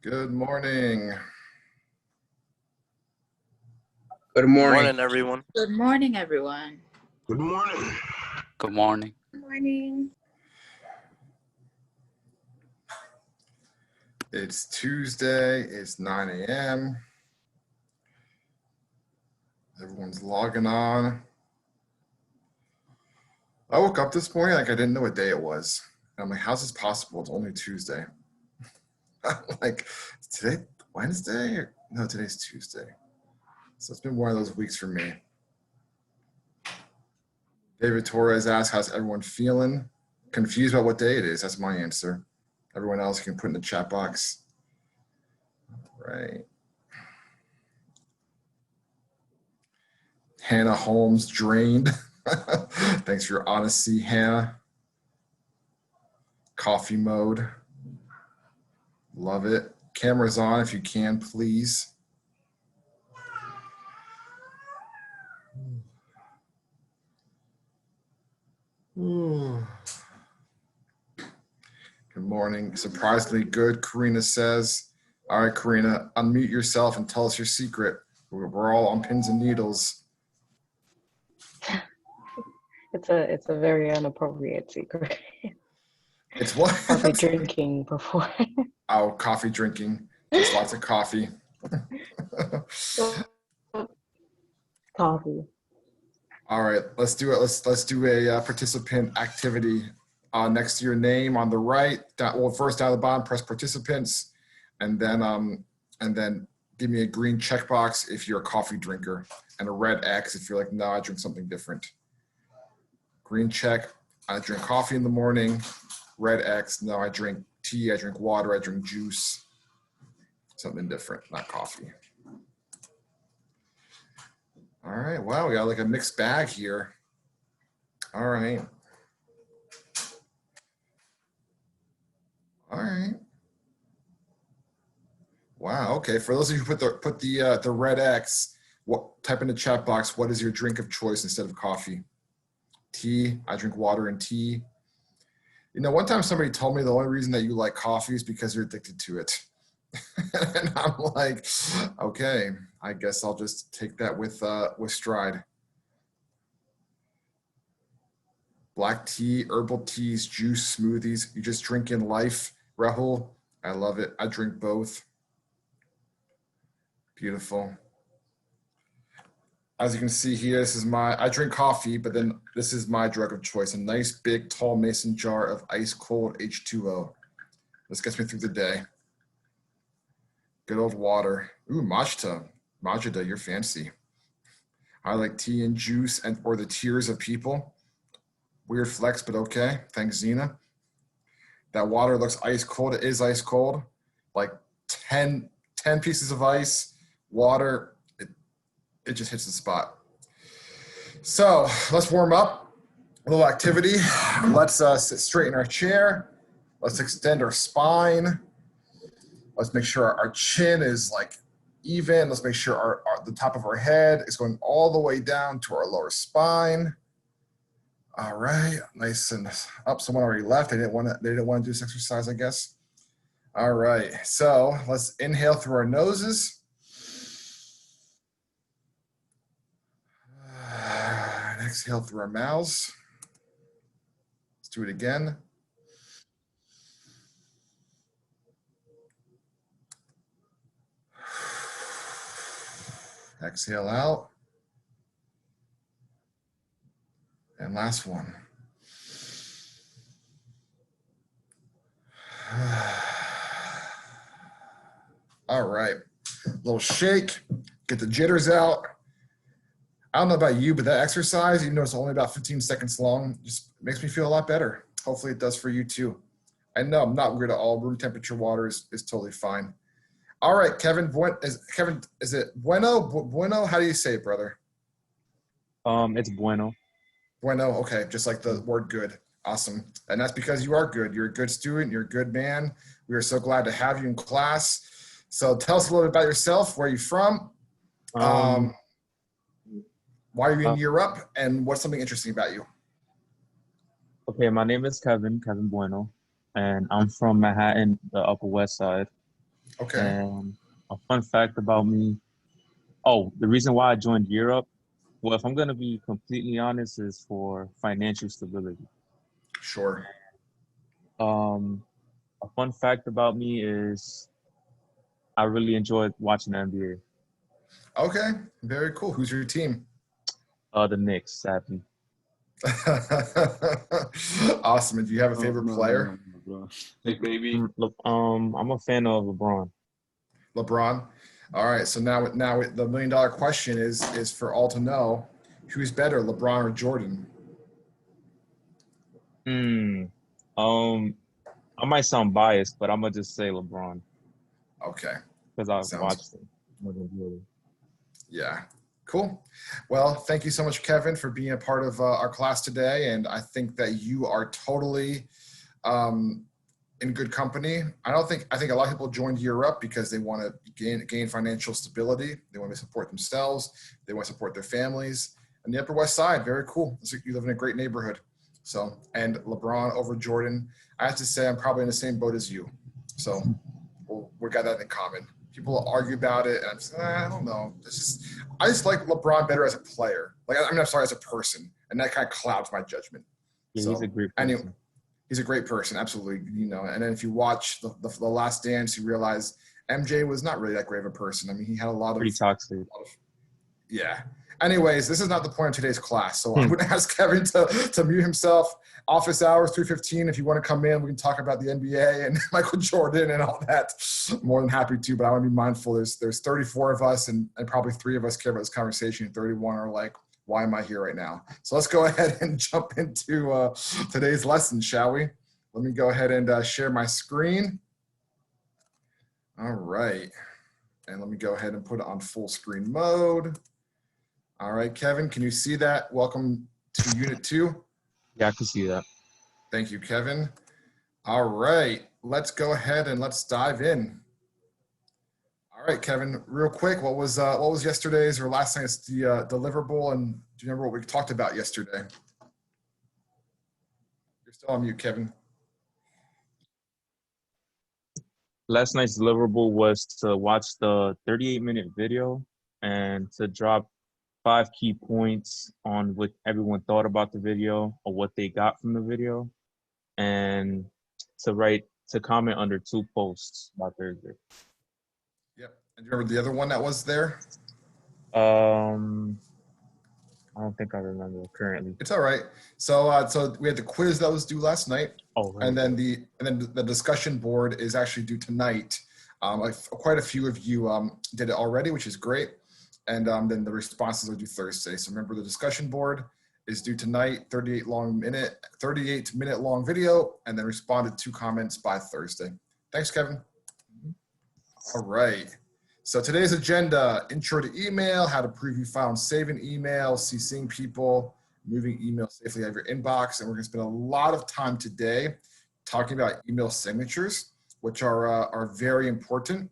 Good morning. Good Good morning. morning, everyone. Good morning, everyone. Good morning. Good morning. Good morning. It's Tuesday. It's 9 a.m. Everyone's logging on. I woke up this morning like I didn't know what day it was. And I'm like, how's this possible? It's only Tuesday. I'm like, is today Wednesday? No, today's Tuesday. So it's been one of those weeks for me. David Torres asked, how's everyone feeling? Confused about what day it is. That's my answer. Everyone else can put in the chat box. Right. Hannah Holmes drained. Thanks for your honesty, Hannah. Coffee mode. Love it. Camera's on if you can, please. Ooh. Good morning. Surprisingly good, Karina says. All right, Karina, unmute yourself and tell us your secret. We're all on pins and needles. It's a very inappropriate secret. It's what? Coffee drinking before. Oh, coffee drinking. Just lots of coffee. Coffee. All right, let's do it. Let's do a participant activity. Next to your name on the right. First down the bottom, press participants, and then give me a green checkbox if you're a coffee drinker, and a red X if you're like, no, I drink something different. Green check, I drink coffee in the morning. Red X, no, I drink tea, I drink water, I drink juice. Something different, not coffee. All right, wow, we got like a mixed bag here. All right. All right. Wow, okay, for those of you who put the red X, type in the chat box, what is your drink of choice instead of coffee? Tea, I drink water and tea. You know, one time somebody told me the only reason that you like coffee is because you're addicted to it. And I'm like, okay, I guess I'll just take that with stride. Black tea, herbal teas, juice, smoothies, you just drink in life. Rahul, I love it. I drink both. Beautiful. As you can see here, I drink coffee, but then this is my drug of choice, a nice big tall mason jar of ice cold H2O. This gets me through the day. Good old water. Ooh, Majda, you're fancy. I like tea and juice or the tears of people. Weird flex, but okay. Thanks, Zena. That water looks ice cold. It is ice cold. Like 10 pieces of ice, water, it just hits the spot. So let's warm up. A little activity. Let's sit straight in our chair. Let's extend our spine. Let's make sure our chin is like even. Let's make sure the top of our head is going all the way down to our lower spine. All right, nice and up. Someone already left. They didn't want to do this exercise, I guess. All right, so let's inhale through our noses. And exhale through our mouths. Let's do it again. Exhale out. And last one. All right, little shake, get the jitters out. I don't know about you, but that exercise, even though it's only about 15 seconds long, just makes me feel a lot better. Hopefully it does for you too. I know I'm not weird at all. Room temperature water is totally fine. All right, Kevin, is it bueno? Bueno, how do you say it, brother? It's bueno. Bueno, okay, just like the word good. Awesome. And that's because you are good. You're a good student. You're a good man. We are so glad to have you in class. So tell us a little bit about yourself. Where are you from? Why are you in Europe? And what's something interesting about you? Okay, my name is Kevin Bueno, and I'm from Manhattan, the Upper West Side. Okay. And a fun fact about me. Oh, the reason why I joined Europe, well, if I'm gonna be completely honest, is for financial stability. Sure. A fun fact about me is I really enjoyed watching the NBA. Okay. Very cool. Who's your team? The Knicks, sadly. Awesome. And do you have a No, favorite no, no, player? no, no, bro. Hey, baby. I'm a fan of LeBron. LeBron. All right. So now the $1 million question is for all to know: who's better, LeBron or Jordan? Hmm. Um, I might sound biased, but I'm gonna just say LeBron Okay. because I've Sounds watched him more than Jordan. Yeah. Cool. Well, thank you so much, Kevin, for being a part of our class today. And I think that you are totally um, in good company. I think a lot of people joined Europe because they want to gain financial stability. They want to support themselves. They want to support their families. And the Upper West Side, very cool. You live in a great neighborhood. So, and LeBron over Jordan, I have to say I'm probably in the same boat as you. So we got that in common. People argue about it, and I'm just, I don't know. I just like LeBron better as a player. I'm sorry, as a person, and that kind of clouds my judgment. Yeah, So he's a great anyway, person. he's a great person, absolutely. And then if you watch the Last Dance, you realize MJ was not really that great of a person. I mean, he had a lot Pretty of toxic. yeah. Anyways, this is not the point of today's class. So I'm going to ask Kevin to mute himself. Office hours, 3:15. If you want to come in, we can talk about the NBA and Michael Jordan and all that. More than happy to, but I want to be mindful. There's 34 of us, and probably 3 of us care about this conversation. 31 are like, why am I here right now? So let's go ahead and jump into today's lesson, shall we? Let me go ahead and share my screen. All right. And let me go ahead and put it on full screen mode. All right, Kevin, can you see that? Welcome to Unit 2. Yeah, I can see that. Thank you, Kevin. All right, let's go ahead and let's dive in. All right, Kevin, real quick, what was yesterday's or last night's deliverable, and do you remember what we talked about yesterday? You're still on mute, Kevin. Last night's deliverable was to watch the 38-minute video and to drop 5 key points on what everyone thought about the video or what they got from the video, and to comment under 2 posts by Thursday. Yep. And do you remember the other one that was there? I don't think I remember currently. It's all right. So we had the quiz that was due last night. Oh, right. And then the discussion board is actually due tonight. Quite a few of you did it already, which is great. And then the responses are due Thursday. So remember, the discussion board is due tonight, 38-minute long video, and then responded 2 comments by Thursday. Thanks, Kevin. All right. So today's agenda: intro to email, how to preview, file, and save an email, CCing people, moving email safely out of your inbox. And we're going to spend a lot of time today talking about email signatures, which are very important,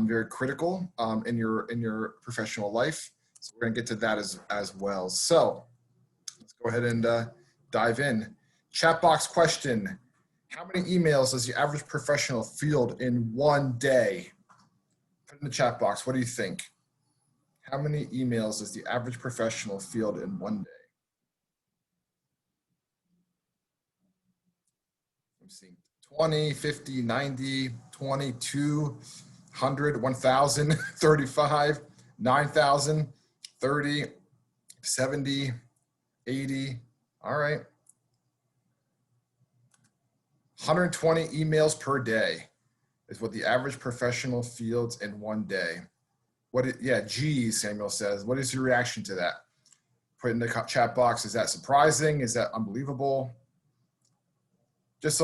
very critical in your professional life. So we're going to get to that as well. So let's go ahead and dive in. Chat box question: how many emails does the average professional field in one day? Put in the chat box. What do you think? How many emails does the average professional field in one day? I'm seeing 20, 50, 90, 20, 200, 1,000, 35, 9,000, 30, 70, 80. All right. 120 emails per day is what the average professional fields in one day. Geez, Samuel says. What is your reaction to that? Put in the chat box. Is that surprising? Is that unbelievable? Just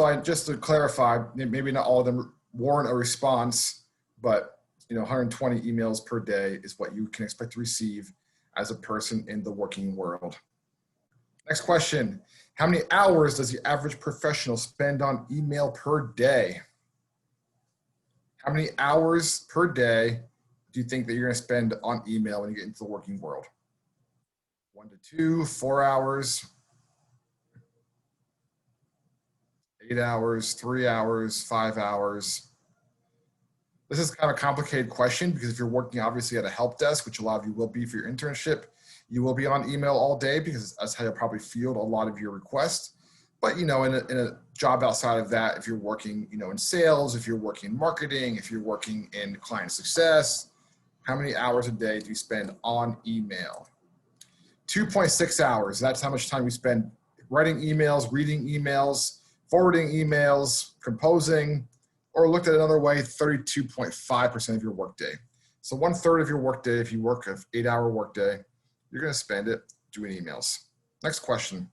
to clarify, maybe not all of them warrant a response, but 120 emails per day is what you can expect to receive as a person in the working world. Next question: how many hours does the average professional spend on email per day? How many hours per day do you think that you're going to spend on email when you get into the working world? 1 to 2, 4 hours, 8 hours, 3 hours, 5 hours. This is kind of a complicated question because if you're working obviously at a help desk, which a lot of you will be for your internship, you will be on email all day because that's how you'll probably field a lot of your requests. But, in a job outside of that, if you're working, in sales, if you're working in marketing, if you're working in client success, how many hours a day do you spend on email? 2.6 hours. That's how much time you spend writing emails, reading emails, forwarding emails, composing, or looked at another way, 32.5% of your workday. So 1/3 of your workday, if you work an 8-hour workday, you're going to spend it doing emails. Next question.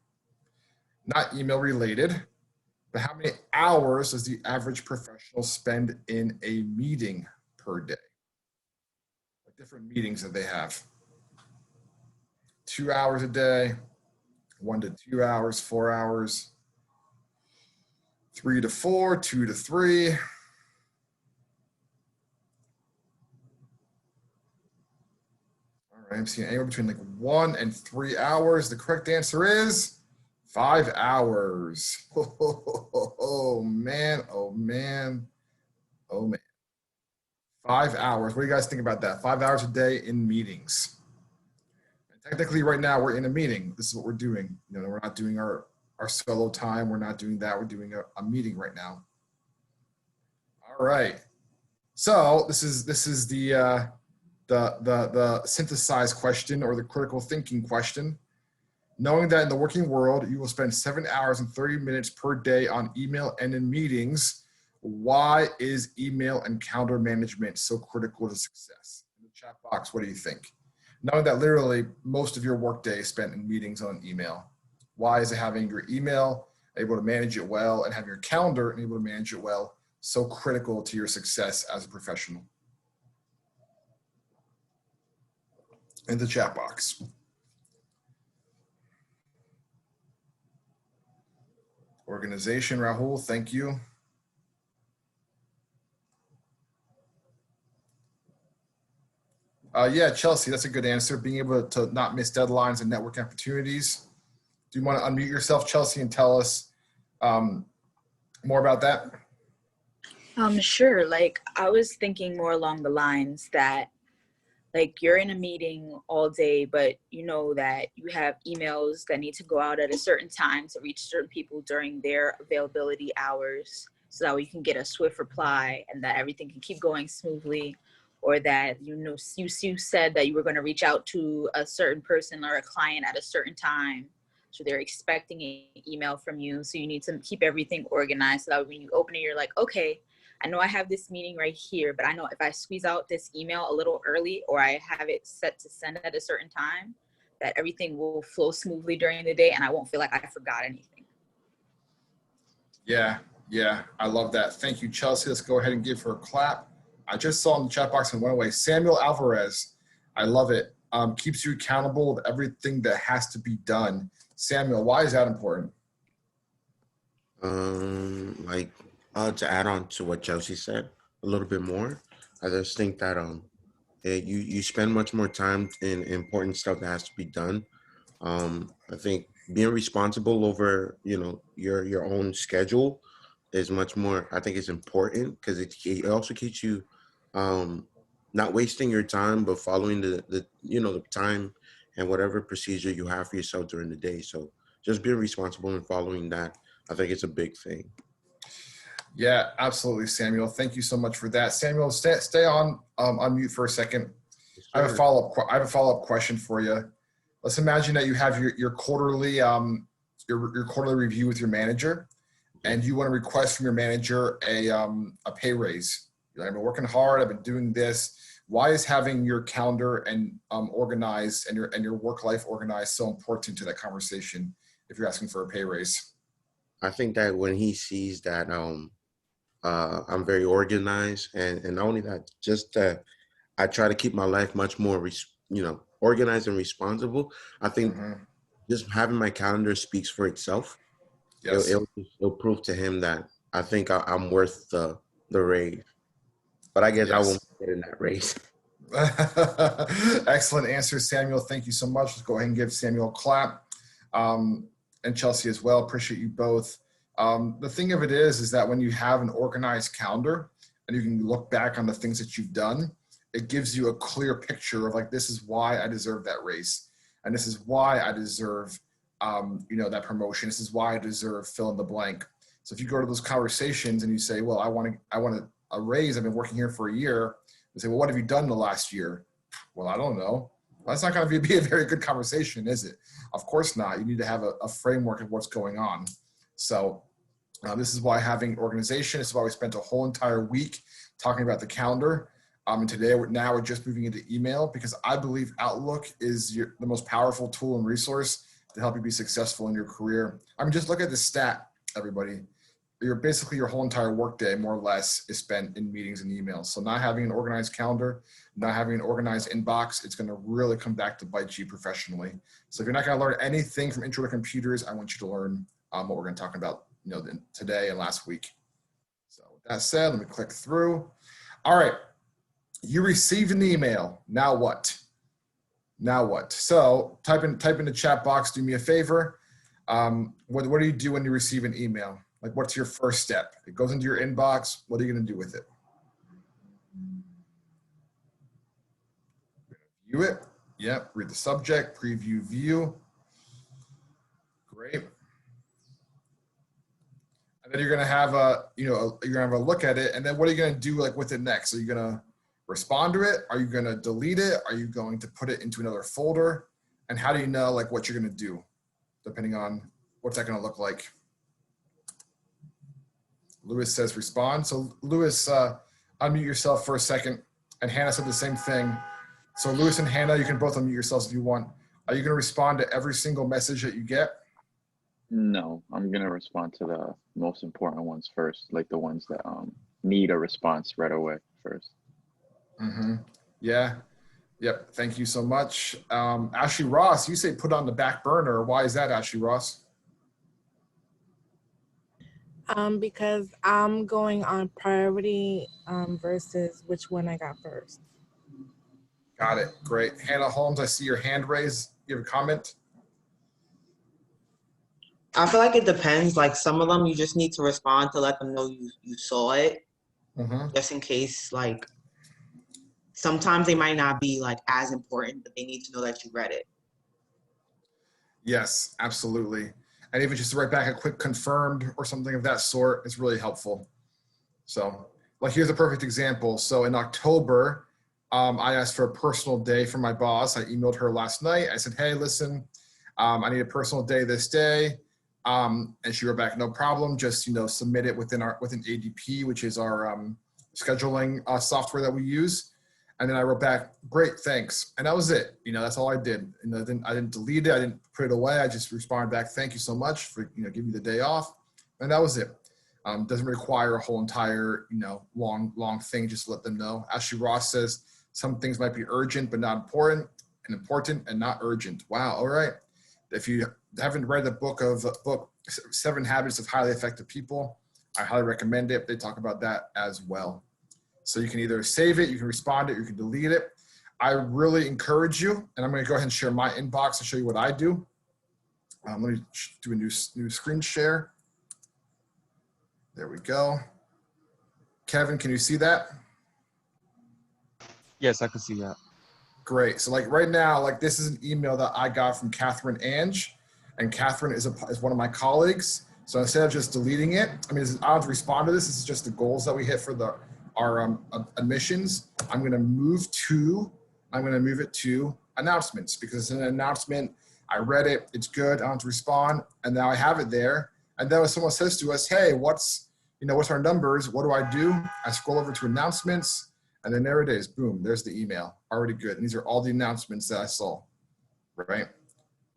Not email related, but how many hours does the average professional spend in a meeting per day? Like different meetings that they have. 2 hours a day, 1 to 2 hours, 4 hours, 3 to 4, 2 to 3. All right, I'm seeing anywhere between like 1 and 3 hours. The correct answer is 5 hours. Oh man, oh man, oh man. 5 hours. What do you guys think about that? 5 hours a day in meetings. And technically right now we're in a meeting. This is what we're doing. We're not doing our solo time. We're not doing that. We're doing a meeting right now. All right. So this is the synthesized question or the critical thinking question. Knowing that in the working world, you will spend 7 hours and 30 minutes per day on email and in meetings, why is email and calendar management so critical to success? In the chat box, what do you think? Knowing that literally most of your workday is spent in meetings on email, why is it having your email, able to manage it well, and have your calendar and able to manage it well so critical to your success as a professional? In the chat box. Organization, Rahul, thank you. Yeah, Chelsea, that's a good answer. Being able to not miss deadlines and network opportunities. Do you want to unmute yourself, Chelsea, and tell us more about that? Sure. Like I was thinking more along the lines that like you're in a meeting all day, but you know that you have emails that need to go out at a certain time to reach certain people during their availability hours so that we can get a swift reply and that everything can keep going smoothly, or that, you said that you were going to reach out to a certain person or a client at a certain time. So they're expecting an email from you. So you need to keep everything organized so that when you open it, you're like, okay, I know I have this meeting right here, but I know if I squeeze out this email a little early or I have it set to send at a certain time, that everything will flow smoothly during the day and I won't feel like I forgot anything. Yeah, I love that. Thank you, Chelsea. Let's go ahead and give her a clap. I just saw in the chat box and went away. Samuel Alvarez, I love it. Keeps you accountable with everything that has to be done. Samuel, why is that important? To add on to what Chelsea said a little bit more, I just think that you spend much more time in important stuff that has to be done. I think being responsible over your own schedule is much more. I think it's important because it also keeps you not wasting your time, but following the time and whatever procedure you have for yourself during the day. So just being responsible and following that, I think it's a big thing. Yeah, absolutely, Samuel. Thank you so much for that. Samuel, stay on mute for a second. Yes, I have a follow-up question for you. Let's imagine that you have your quarterly your quarterly review with your manager, and you want to request from your manager a pay raise. You're like, I've been working hard. I've been doing this. Why is having your calendar and organized and your work life organized so important to that conversation if you're asking for a pay raise? I think that when he sees that I'm very organized, and not only that, just that I try to keep my life much more, organized and responsible. I think just having my calendar speaks for itself. Yes. It'll prove to him that I think I'm worth the raise. But I guess I won't get in that race. Excellent answer, Samuel. Thank you so much. Let's go ahead and give Samuel a clap. And Chelsea as well. Appreciate you both. The thing of it is that when you have an organized calendar, and you can look back on the things that you've done, it gives you a clear picture of like, this is why I deserve that raise. And this is why I deserve, that promotion. This is why I deserve fill in the blank. So if you go to those conversations and you say, well, I want a raise. I've been working here for a year. They say, well, what have you done the last year? Well, I don't know. Well, that's not going to be a very good conversation, is it? Of course not. You need to have a framework of what's going on. So this is why having organization, this is why we spent a whole entire week talking about the calendar. And today, we're just moving into email, because I believe Outlook is the most powerful tool and resource to help you be successful in your career. I mean, just look at the stat, everybody. Your whole entire workday, more or less, is spent in meetings and emails. So not having an organized calendar, not having an organized inbox, it's going to really come back to bite you professionally. So if you're not going to learn anything from Intro to Computers, I want you to learn what we're going to talk about, today and last week. So with that said, let me click through. All right, you received an email. Now what? Now what? So type in the chat box. Do me a favor. What do you do when you receive an email? Like, what's your first step? It goes into your inbox. What are you going to do with it? View it. Yep. Read the subject. Preview view. Great. And then you're going to have you're going to have a look at it. And then what are you going to do with it next? Are you going to respond to it? Are you going to delete it? Are you going to put it into another folder? And how do you know what you're going to do, depending on what's that going to look like? Lewis says respond. So Lewis, unmute yourself for a second. And Hannah said the same thing. So Lewis and Hannah, you can both unmute yourselves if you want. Are you going to respond to every single message that you get? No, I'm going to respond to the most important ones first, like the ones that need a response right away first. Mm-hmm. Yeah. Yep. Thank you so much. Ashley Ross, you say put on the back burner. Why is that, Ashley Ross? Because I'm going on priority versus which one I got first. Got it. Great. Hannah Holmes, I see your hand raised. You have a comment? I feel like it depends. Like some of them, you just need to respond to let them know you saw it, just in case. Like sometimes they might not be as important, but they need to know that you read it. Yes, absolutely. And even just to write back a quick confirmed or something of that sort is really helpful. So here's a perfect example. So in October, I asked for a personal day from my boss. I emailed her last night. I said, hey, listen, I need a personal day this day. And she wrote back, no problem. Just, submit it within ADP, which is our scheduling software that we use. And then I wrote back, great, thanks. And that was it. That's all I did. I didn't delete it. I didn't put it away. I just responded back, thank you so much for, giving me the day off. And that was it. Doesn't require a whole entire, long thing. Just let them know. Ashley Ross says some things might be urgent, but not important, and important and not urgent. Wow. All right. If you haven't read the book 7 Habits of Highly Effective People, I highly recommend it. They talk about that as well. So you can either save it, you can respond it, you can delete it. I really encourage you, and I'm going to go ahead and share my inbox and show you what I do. Let me do a new screen share. There we go. Kevin, can you see that? Yes, I can see that. Great. So right now, this is an email that I got from Catherine Ange, and Catherine is one of my colleagues. So instead of just deleting it, I don't have to respond to this. This is just the goals that we hit for our admissions. I'm going to move it to announcements, because it's an announcement. I read it. It's good. I don't have to respond. And now I have it there. And then when someone says to us, hey, what's our numbers? What do? I scroll over to announcements, and then there it is. Boom. There's the email. Already good. And these are all the announcements that I saw, right?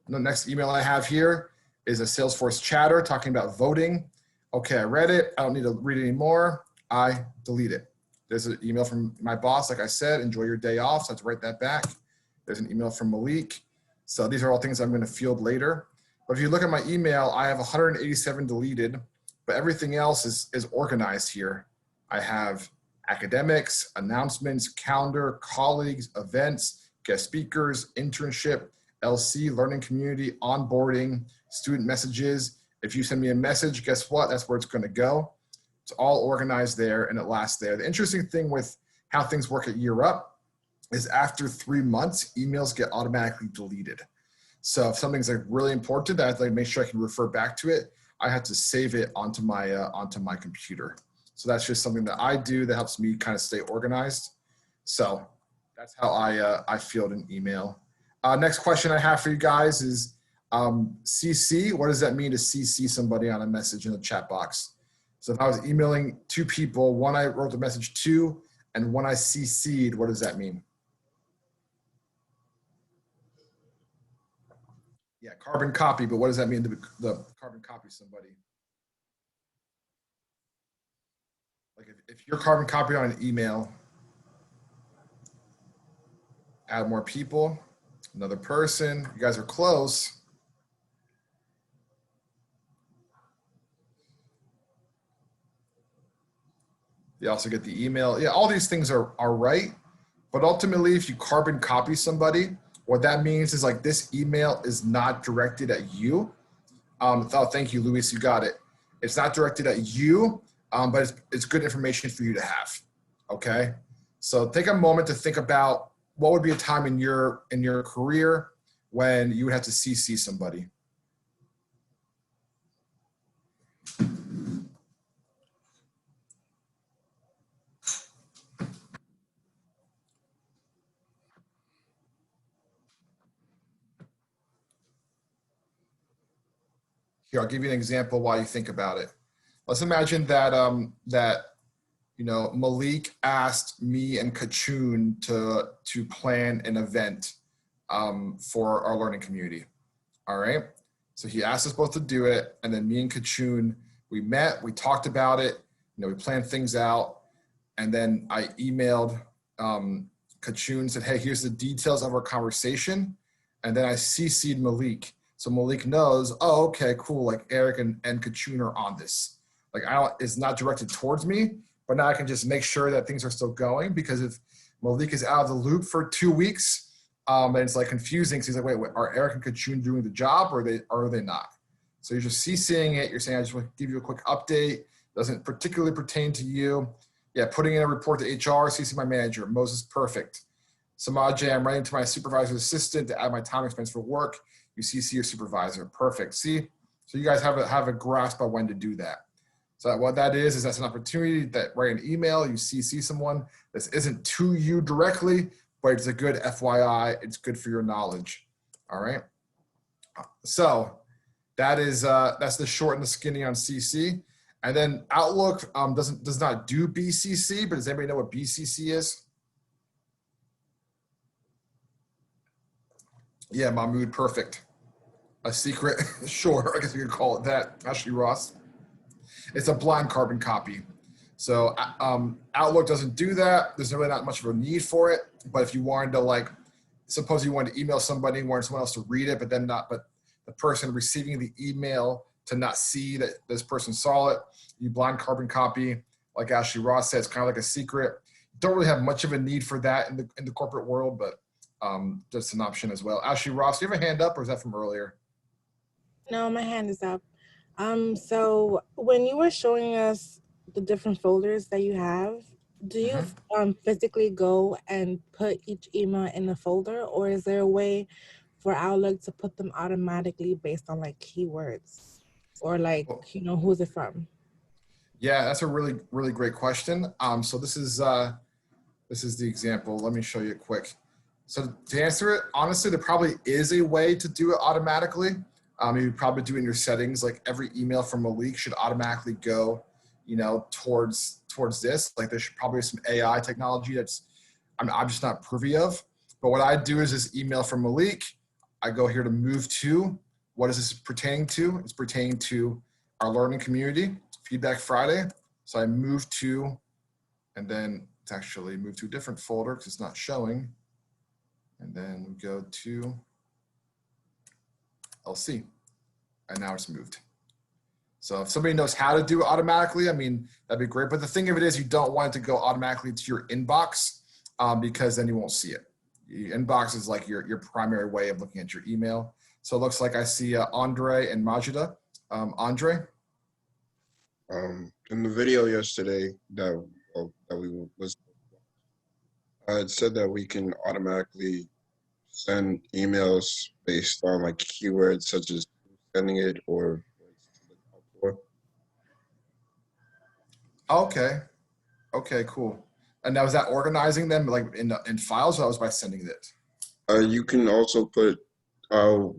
And the next email I have here is a Salesforce chatter talking about voting. Okay, I read it. I don't need to read it anymore. I delete it. There's an email from my boss, like I said, enjoy your day off. So I have to write that back. There's an email from Malik. So these are all things I'm going to field later. But if you look at my email, I have 187 deleted, but everything else is organized here. I have academics, announcements, calendar, colleagues, events, guest speakers, internship, LC, learning community, onboarding, student messages. If you send me a message, guess what? That's where it's going to go. It's all organized there and it lasts there. The interesting thing with how things work at Year Up is after 3 months, emails get automatically deleted. So if something's like really important, I have to make sure I can refer back to it. I have to save it onto my computer. So that's just something that I do that helps me kind of stay organized. So that's how I field an email. Next question I have for you guys is CC. What does that mean to CC somebody on a message in the chat box? So if I was emailing 2 people, one I wrote the message to and one I CC'd, what does that mean? Yeah, carbon copy, but what does that mean to the carbon copy somebody? Like if you're carbon copied on an email, add more people, another person, you guys are close. You also get the email. Yeah, all these things are right. But ultimately, if you carbon copy somebody, what that means is like this email is not directed at you. Oh, thank you, Luis, you got it. It's not directed at you, but it's good information for you to have, okay? So take a moment to think about what would be a time in your career when you would have to CC somebody. Here, I'll give you an example while you think about it. Let's imagine that Malik asked me and Kachun to plan an event for our learning community. All right. So he asked us both to do it, and then me and Kachun, we met, we talked about it, we planned things out, and then I emailed Kachun, said, hey, here's the details of our conversation, and then I CC'd Malik. So Malik knows, oh, okay, cool. Like Eric and Kachun are on this. Like it's not directed towards me, but now I can just make sure that things are still going, because if Malik is out of the loop for 2 weeks, and it's like confusing. So he's like, wait, are Eric and Kachun doing the job or are they not? So you're just CCing it. You're saying, I just want to give you a quick update. Doesn't particularly pertain to you. Yeah, putting in a report to HR, CC my manager. Moses, perfect. Samaj, I'm writing to my supervisor's assistant to add my time expense for work. You CC your supervisor. Perfect. See? So you guys have a grasp on when to do that. So what that is that's an opportunity that write an email, you CC someone. This isn't to you directly, but it's a good FYI. It's good for your knowledge. All right. So that's the short and the skinny on CC. And then Outlook does not do BCC, but does anybody know what BCC is? Yeah, Mahmood, perfect. A secret, sure, I guess we could call it that. Ashley Ross. It's a blind carbon copy. So Outlook doesn't do that. There's really not much of a need for it. But if you wanted to, suppose you wanted to email somebody, wanted someone else to read it, but the person receiving the email to not see that this person saw it, you blind carbon copy. Like Ashley Ross said, it's kind of like a secret. Don't really have much of a need for that in the corporate world, but just an option as well. Ashley Ross, do you have a hand up, or is that from earlier? No, my hand is up. So when you were showing us the different folders that you have, do you physically go and put each email in a folder, or is there a way for Outlook to put them automatically based on keywords or who's it from? Yeah, that's a really, really great question. So this is the example. Let me show you quick. So to answer it, honestly, there probably is a way to do it automatically. You probably do it in your settings, like every email from Malik should automatically go, towards this. Like there should probably be some AI technology I'm just not privy of. But what I do is this email from Malik, I go here to move to. What is this pertaining to? It's pertaining to our learning community, Feedback Friday. So I move to, and then it's actually moved to a different folder because it's not showing. And then we go to LC, and now it's moved. So if somebody knows how to do it automatically, that'd be great. But the thing of it is, you don't want it to go automatically to your inbox because then you won't see it. Your inbox is like your primary way of looking at your email. So it looks like I see Andre and Majida. Andre? In the video yesterday that we was, it said that we can automatically send emails based on like keywords such as sending it or. Okay. Okay, cool. And now is that organizing them like in files, or that was by sending it? You can also put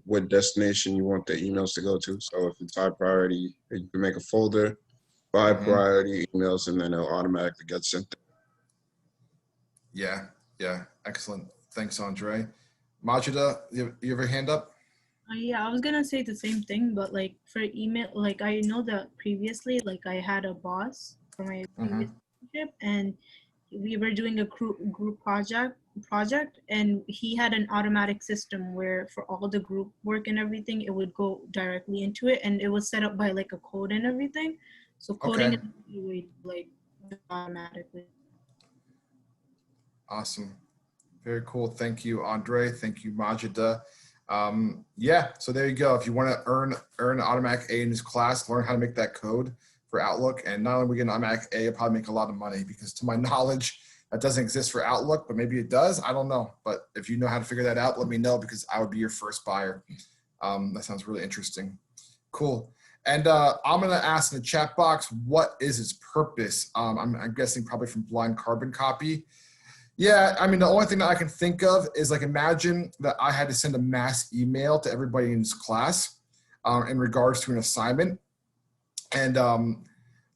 what destination you want the emails to go to. So if it's high priority, you can make a folder, high priority emails, and then it'll automatically get sent. Yeah, yeah, excellent. Thanks, Andre. Majida, you have your hand up? Yeah, I was gonna say the same thing, but like for email, like I know that previously, like I had a boss for my previous internship, and we were doing a group project, and he had an automatic system where for all the group work and everything, it would go directly into it, and it was set up by like a code and everything. So coding it would like automatically. Awesome. Very cool. Thank you, Andre. Thank you, Majida. Yeah, so there you go. If you want to earn automatic A in this class, learn how to make that code for Outlook. And not only we get an automatic A, you'll probably make a lot of money, because to my knowledge, that doesn't exist for Outlook, but maybe it does. I don't know. But if you know how to figure that out, let me know, because I would be your first buyer. That sounds really interesting. Cool. And I'm going to ask in the chat box, what is its purpose? I'm guessing probably from Blind Carbon Copy. Yeah, I mean, the only thing that I can think of is like, imagine that I had to send a mass email to everybody in this class in regards to an assignment. And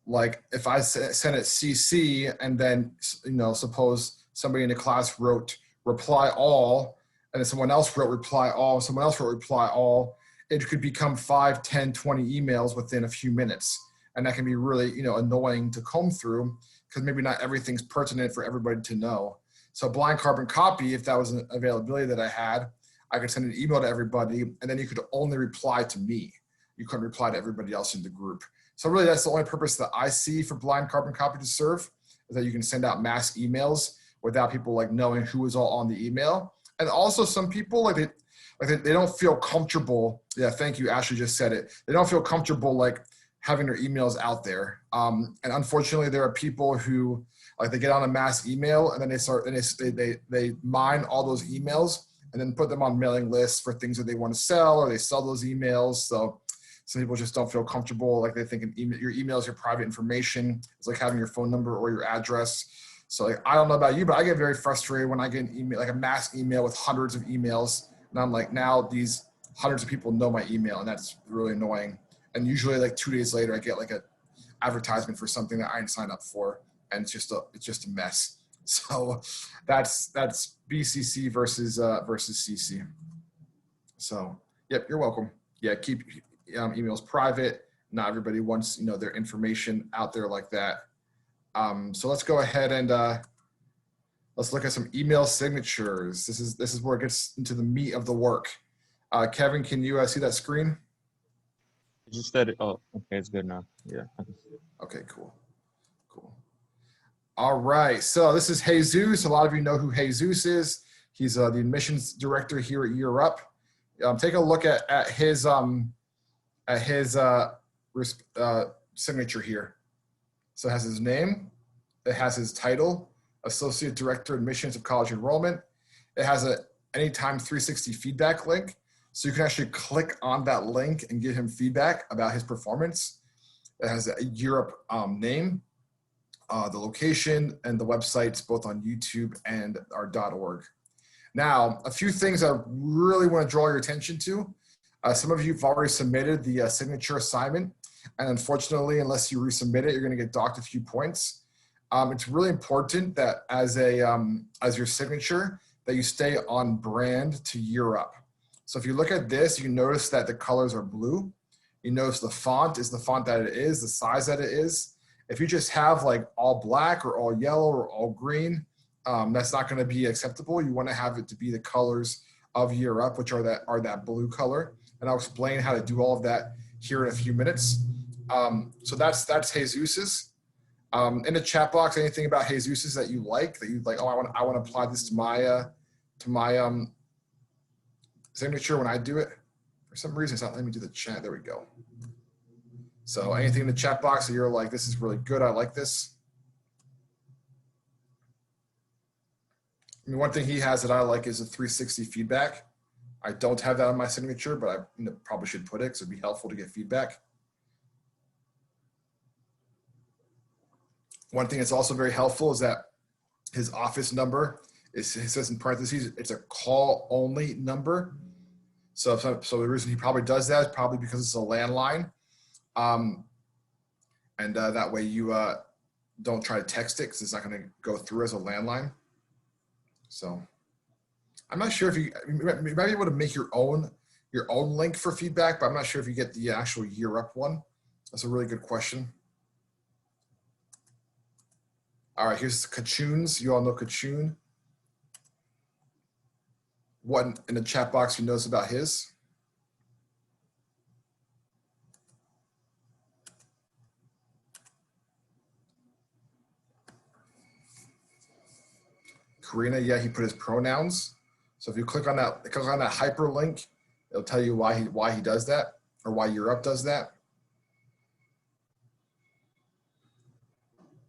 like if I sent it CC, and then, you know, suppose somebody in the class wrote reply all, and then someone else wrote reply all, someone else wrote reply all, it could become 5, 10, 20 emails within a few minutes. And that can be really, you know, annoying to comb through, because maybe not everything's pertinent for everybody to know. So Blind Carbon Copy, if that was an availability that I had, I could send an email to everybody, and then you could only reply to me. You couldn't reply to everybody else in the group. So really, that's the only purpose that I see for Blind Carbon Copy to serve, is that you can send out mass emails without people like knowing who is all on the email. And also some people, they don't feel comfortable. Yeah, thank you, Ashley just said it. They don't feel comfortable like having their emails out there. And unfortunately, there are people who, like, they get on a mass email, and then they mine all those emails and then put them on mailing lists for things that they want to sell, or they sell those emails. So some people just don't feel comfortable. Like, they think your email is your private information. It's like having your phone number or your address. So like, I don't know about you, but I get very frustrated when I get an email, like a mass email with hundreds of emails. And I'm like, now these hundreds of people know my email, and that's really annoying. And usually like 2 days later, I get like a advertisement for something that I didn't sign up for. And it's just a mess. So that's BCC versus CC. So yep, you're welcome. Yeah, keep emails private. Not everybody wants, you know, their information out there like that. So let's go ahead and let's look at some email signatures. This is where it gets into the meat of the work. Kevin, can you see that screen? Just said it. Oh, okay, it's good now. Yeah. Okay, cool. All right, so this is Jesus. A lot of you know who Jesus is. He's the admissions director here at Year Up. Take a look at his signature here. So it has his name. It has his title, Associate Director, Admissions of College Enrollment. It has a Anytime 360 feedback link. So you can actually click on that link and give him feedback about his performance. It has a Year Up name, the location, and the websites, both on YouTube and our .org. Now, a few things I really want to draw your attention to. Some of you have already submitted the signature assignment, and unfortunately, unless you resubmit it, you're going to get docked a few points. It's really important that as your signature, that you stay on brand to Year Up. So if you look at this, you notice that the colors are blue. You notice the font is the font that it is, the size that it is. If you just have like all black or all yellow or all green, that's not going to be acceptable. You want to have it to be the colors of Year Up, which are that blue color. And I'll explain how to do all of that here in a few minutes. So that's Jesus's. In the chat box, anything about Jesus's that you like, oh, I want to apply this to my signature when I do it. For some reason, it's not letting me do the chat. There we go. So anything in the chat box that you're like, this is really good, I like this. I mean, one thing he has that I like is a 360 feedback. I don't have that on my signature, but I probably should put it because it'd be helpful to get feedback. One thing that's also very helpful is that his office number is, it says in parentheses, it's a call only number. So the reason he probably does that is probably because it's a landline. That way you don't try to text it because it's not going to go through as a landline. So I'm not sure if you might be able to make your own link for feedback, but I'm not sure if you get the actual year up one. That's a really good question. All right, here's Kachoons. You all know Kachoon. What in the chat box you knows about his? Karina, yeah, he put his pronouns. So if you click on that hyperlink, it'll tell you why he does that, or why Europe does that.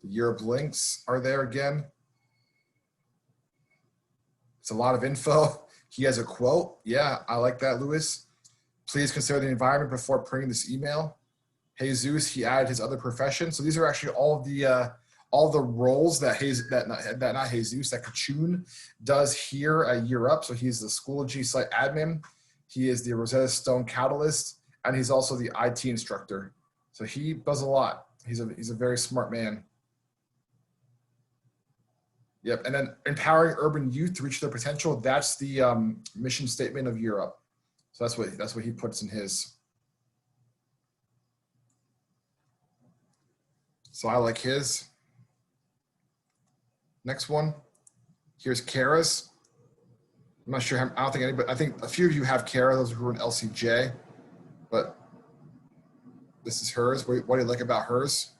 The Europe links are there again. It's a lot of info. He has a quote. Yeah, I like that, Louis. Please consider the environment before printing this email. Jesus, he added his other profession. So these are actually all the roles that Kachoon does here at Year Up. So he's the Schoology site admin. He is the Rosetta Stone catalyst, and he's also the IT instructor. So he does a lot. He's a very smart man. Yep, and then empowering urban youth to reach their potential. That's the mission statement of Year Up. So that's what he puts in his. So I like his. Next one. Here's Kara's. I'm not sure. I don't think anybody. I think a few of you have Kara. Those who are in LCJ, but this is hers. What do you like about hers?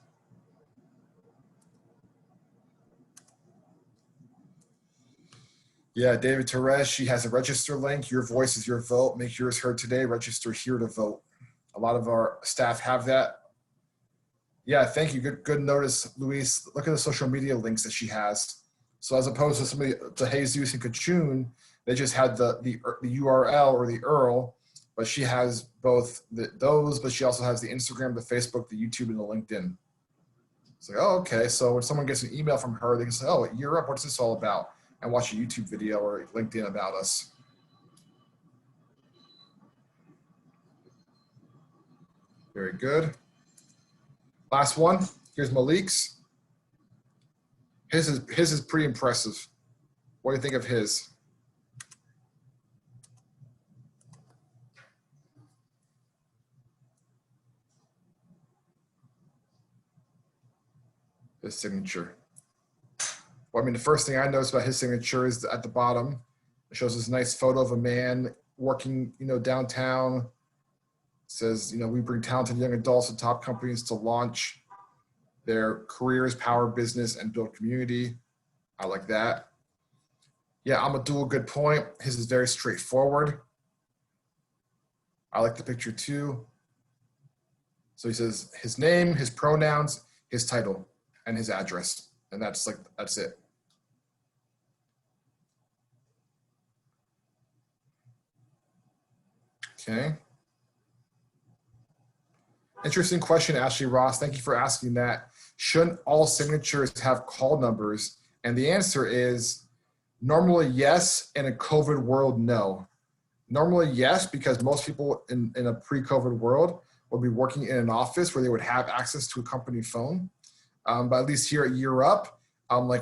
Yeah, David Teresh, she has a register link. Your voice is your vote. Make yours heard today. Register here to vote. A lot of our staff have that. Yeah, thank you. Good notice, Luis. Look at the social media links that she has. So as opposed to somebody to Jesus and Kachoon, they just had the URL or the URL, but she has both those, but she also has the Instagram, the Facebook, the YouTube, and the LinkedIn. It's like, oh, okay. So when someone gets an email from her, they can say, oh, Year Up, what's this all about? And watch a YouTube video or LinkedIn about us. Very good. Last one, here's Malik's. His is pretty impressive. What do you think of his? His signature. Well, I mean, the first thing I noticed about his signature is at the bottom. It shows this nice photo of a man working, downtown. It says, we bring talented young adults to top companies to launch their careers, power business, and build community. I like that. Yeah, Amadou, good point. His is very straightforward. I like the picture too. So he says his name, his pronouns, his title, and his address. And that's it. Okay. Interesting question, Ashley Ross. Thank you for asking that. Shouldn't all signatures have call numbers? And the answer is normally yes. In a COVID world, no. Normally yes, because most people in a pre-COVID world would be working in an office where they would have access to a company phone. But at least here at Year Up,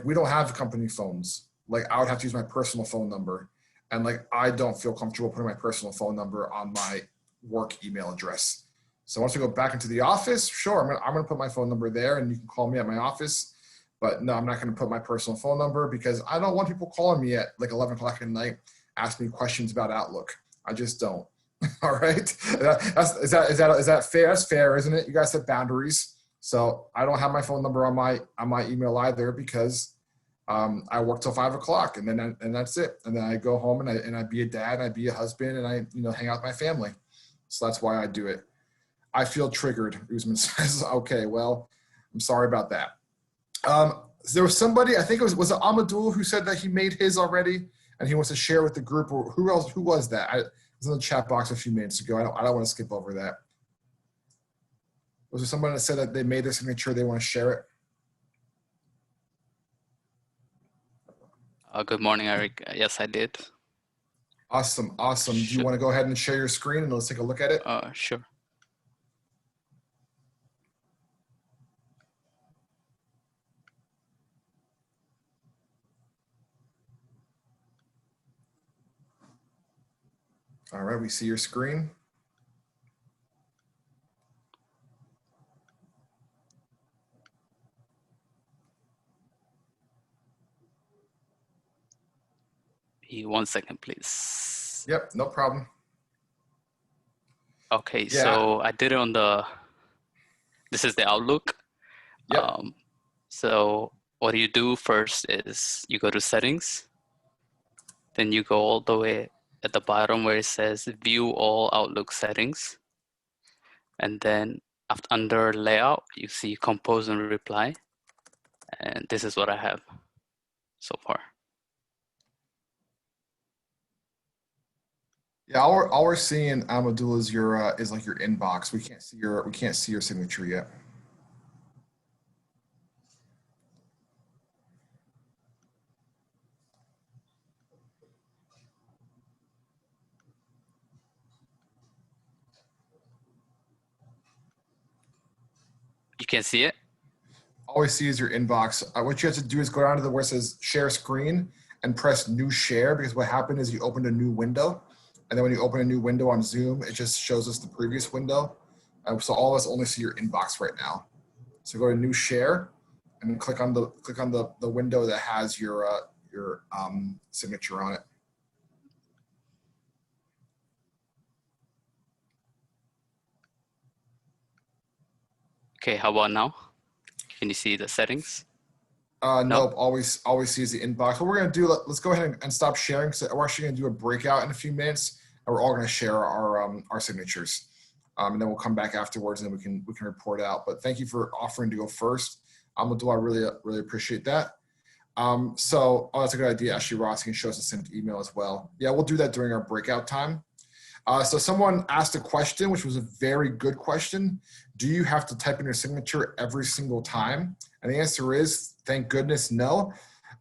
we don't have company phones. I would have to use my personal phone number. And I don't feel comfortable putting my personal phone number on my work email address. So once we go back into the office, sure, I'm gonna put my phone number there and you can call me at my office. But no, I'm not gonna put my personal phone number because I don't want people calling me at 11 o'clock at night, asking me questions about Outlook. I just don't. All right. Is that fair? That's fair, isn't it? You guys have boundaries. So I don't have my phone number on my email either because I work till 5 o'clock and that's it. And then I go home and I be a dad, and I be a husband, and I hang out with my family. So that's why I do it. I feel triggered, Usman says. Okay, well, I'm sorry about that. There was somebody, I think was it Amadul who said that he made his already and he wants to share with the group, or who else, who was that? It was in the chat box a few minutes ago. I don't want to skip over that. Was there someone that said that they made their signature, they want to share it? Good morning, Eric. Yes, I did. Awesome, awesome. Do you want to go ahead and share your screen and let's take a look at it? Sure. All right, we see your screen. One second, please. Yep, no problem. Okay, Yeah. so I did it on this is the Outlook. Yep. So what you do first is you go to settings, then you go all the way at the bottom where it says view all Outlook settings. And then under layout, you see compose and reply. And this is what I have so far. Yeah, all we're seeing, Amadul, is your is like your inbox. We can't see your signature yet. You can see it? All we see is your inbox. What you have to do is go down to the where it says share screen and press new share, because what happened is you opened a new window. And then when you open a new window on Zoom, it just shows us the previous window. So all of us only see your inbox right now. So go to new share and then click on the window that has your signature on it. Okay, how about now? Can you see the settings? Nope. Always see is the inbox. What we're gonna do, let's go ahead and stop sharing. So we're actually gonna do a breakout in a few minutes, and we're all gonna share our signatures, and then we'll come back afterwards, and then we can report out. But thank you for offering to go first, Amadul. I really appreciate that. So that's a good idea. Actually, Ross can show us a sent email as well. Yeah, we'll do that during our breakout time. So someone asked a question, which was a very good question. Do you have to type in your signature every single time? And the answer is, thank goodness, no.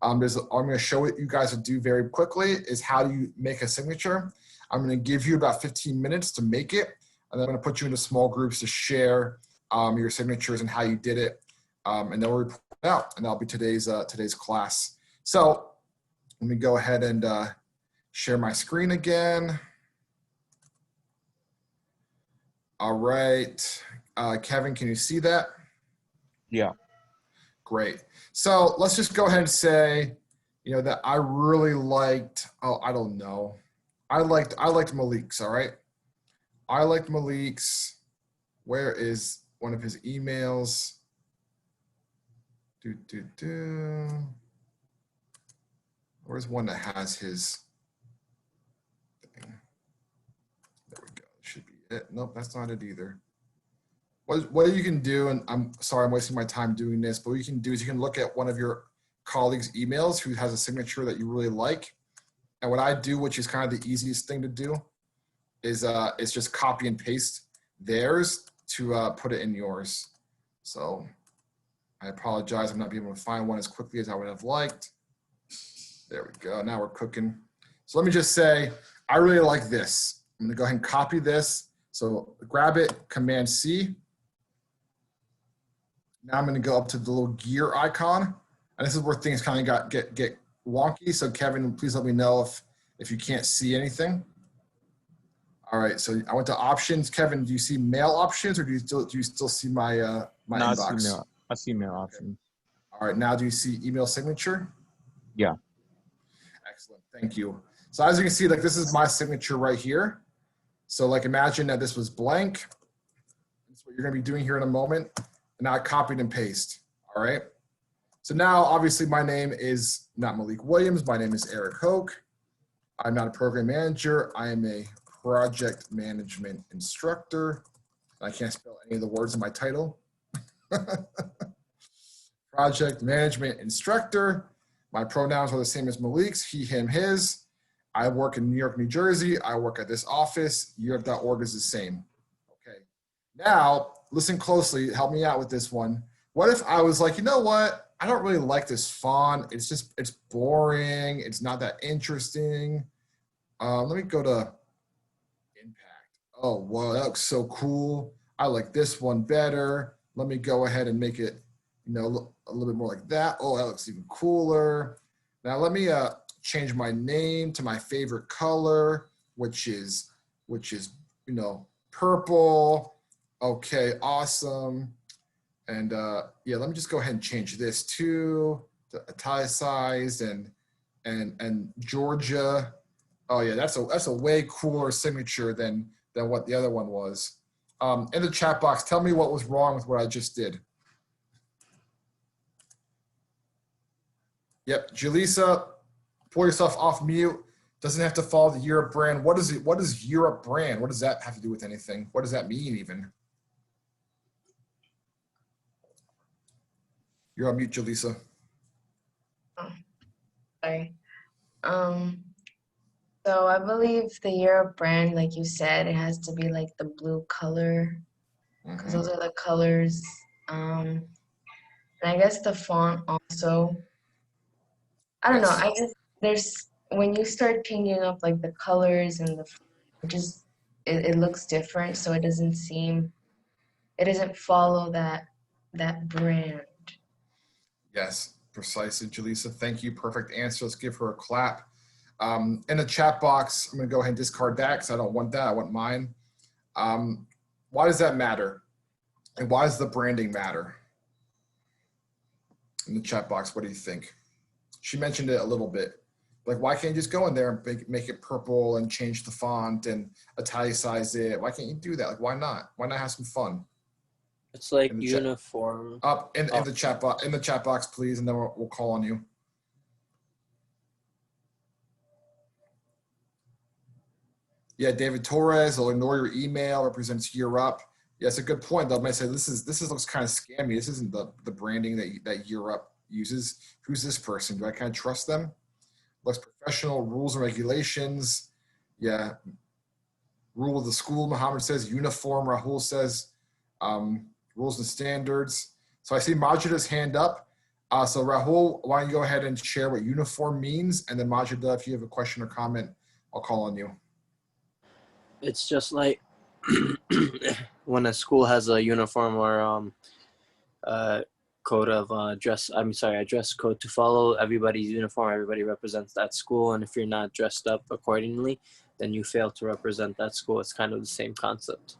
I'm going to show what you guys will do very quickly is how do you make a signature. I'm going to give you about 15 minutes to make it. And then I'm going to put you into small groups to share your signatures and how you did it. And then we'll report it out. And that'll be today's class. So let me go ahead and share my screen again. All right. Kevin, can you see that? Yeah. Great. So let's just go ahead and say, that I really liked, I don't know. I liked Malik's, all right? I liked Malik's. Where is one of his emails? Where's one that has his thing? There we go. Should be it. Nope, that's not it either. What you can do, and I'm sorry I'm wasting my time doing this, but what you can do is you can look at one of your colleagues' emails who has a signature that you really like. And what I do, which is kind of the easiest thing to do, is just copy and paste theirs to put it in yours. So I apologize, I'm not being able to find one as quickly as I would have liked. There we go, now we're cooking. So let me just say, I really like this. I'm gonna go ahead and copy this. So grab it, Command C. Now I'm gonna go up to the little gear icon. And this is where things kind of get wonky. So Kevin, please let me know if you can't see anything. All right, so I went to options. Kevin, do you see mail options, or do you still see my my inbox? I see mail options. All right, now do you see email signature? Yeah. Excellent, thank you. So as you can see, like this is my signature right here. So like imagine that this was blank. That's what you're gonna be doing here in a moment. And now I copied and paste, all right? So now obviously my name is not Malik Williams, my name is Eric Hoke. I'm not a program manager, I am a project management instructor. I can't spell any of the words in my title. Project management instructor. My pronouns are the same as Malik's, he, him, his. I work in New York, New Jersey. I work at this office. Europe.org is the same. Okay. Now, listen closely. Help me out with this one. What if I was like, you know what? I don't really like this font. It's boring. It's not that interesting. Let me go to impact. Oh, wow, that looks so cool. I like this one better. Let me go ahead and make it, you know, a little bit more like that. Oh, that looks even cooler. Now let me change my name to my favorite color, which is, you know, purple. Okay, awesome. And yeah, let me just go ahead and change this to italicized and Georgia. Oh yeah, that's a way cooler signature than what the other one was. In the chat box, tell me what was wrong with what I just did. Yep, Julissa, pull yourself off mute. Doesn't have to follow the Europe brand. What is it? What is Europe brand? What does that have to do with anything? What does that mean even? You're on mute, Julissa. Oh, sorry. So I believe the Europe brand, like you said, it has to be like the blue color, because those are the colors. And I guess the font also. I don't know. I guess there's, when you start changing up like the colors and it looks different, so it doesn't follow that brand. Yes, precisely, Julissa. Thank you. Perfect answer. Let's give her a clap. In the chat box, I'm going to go ahead and discard that because I don't want that. I want mine. Why does that matter? And why does the branding matter? In the chat box, what do you think? She mentioned it a little bit. Like, why can't you just go in there and make it purple and change the font and italicize it? Why can't you do that? Like, why not? Why not have some fun? It's like uniform. Up in the chat box, please, and then we'll call on you. Yeah, David Torres, they'll ignore your email, represents Europe. Yeah, it's a good point. They might say this looks kind of scammy. This isn't the branding that Europe uses. Who's this person? Do I kind of trust them? Looks professional, rules and regulations. Yeah. Rule of the school, Muhammad says. Uniform, Rahul says. Rules and standards. So I see Majida's hand up. So Rahul, why don't you go ahead and share what uniform means? And then Majida, if you have a question or comment, I'll call on you. It's just like when a school has a uniform or code of dress code to follow. Everybody's uniform, everybody represents that school, and if you're not dressed up accordingly, then you fail to represent that school. It's kind of the same concept.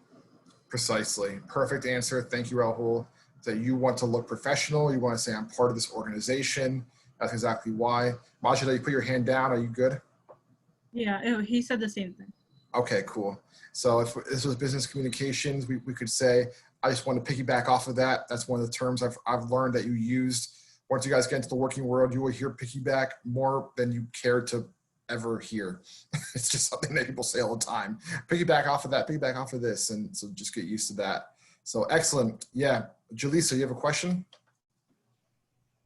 Precisely. Perfect answer. Thank you, Rahul. That you want to look professional. You want to say, I'm part of this organization. That's exactly why. Majida, you put your hand down. Are you good? Yeah, he said the same thing. Okay, cool. So if this was business communications, we could say, I just want to piggyback off of that. That's one of the terms I've learned that you used. Once you guys get into the working world, you will hear piggyback more than you care to ever hear. It's just something that people say all the time. Piggyback off of that, piggyback off of this. And so just get used to that. So excellent. Yeah. Julissa, you have a question?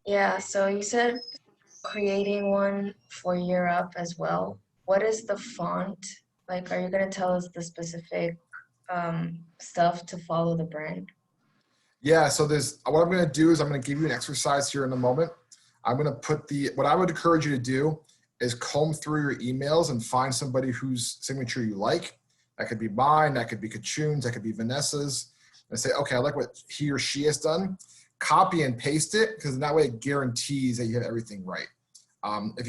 Yeah, so you said creating one for Europe as well. What is the font? Like, are you going to tell us the specific stuff to follow the brand? Yeah, so what I'm going to do is I'm going to give you an exercise here in a moment. I'm going to put what I would encourage you to do is comb through your emails and find somebody whose signature you like. That could be mine, that could be Kachun's, that could be Vanessa's, and say, okay, I like what he or she has done. Copy and paste it, because in that way it guarantees that you have everything right.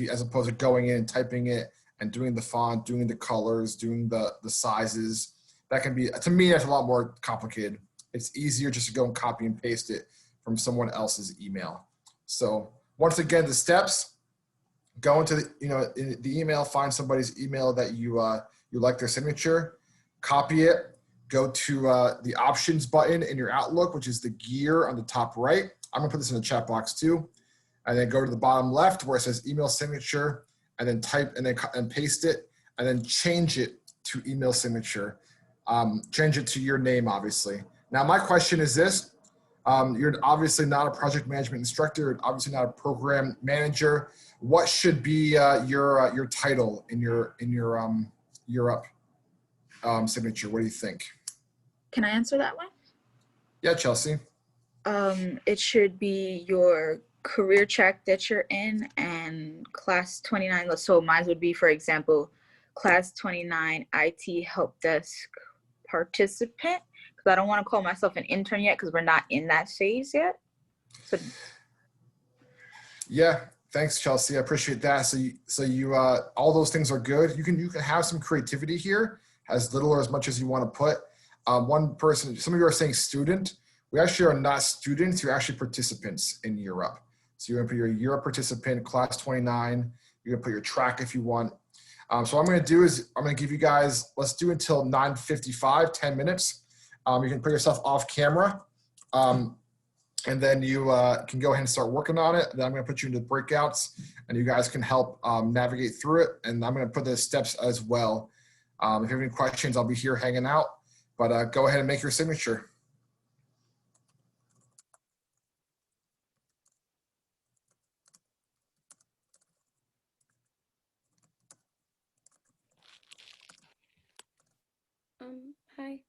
As opposed to going in and typing it and doing the font, doing the colors, doing the sizes. That can be, to me, that's a lot more complicated. It's easier just to go and copy and paste it from someone else's email. So once again, the steps: go into the email, find somebody's email that you like their signature, copy it, go to the options button in your Outlook, which is the gear on the top right. I'm gonna put this in the chat box too, and then go to the bottom left where it says email signature, and then type and paste it, and then change it to email signature. change it to your name, obviously. Now, my question is this. You're obviously not a project management instructor, you're obviously not a program manager. What should be your title in your Europe signature? What do you think? Can I answer that one? Yeah, Chelsea. It should be your career track that you're in and class 29. So mine would be, for example, class 29 IT help desk participant, because I don't want to call myself an intern yet because we're not in that phase yet. So yeah, thanks, Chelsea. I appreciate that. So you all those things are good. You can have some creativity here, as little or as much as you want to put. One person, some of you are saying student. We actually are not students. You're actually participants in Europe. So you're gonna put your Europe participant, class 29. You're gonna put your track if you want. So what I'm gonna do is I'm gonna give you guys, let's do until 9:55, 10 minutes. You can put yourself off camera. And then you can go ahead and start working on it. Then I'm gonna put you into breakouts and you guys can help navigate through it. And I'm gonna put the steps as well. If you have any questions, I'll be here hanging out, but go ahead and make your signature. Hi.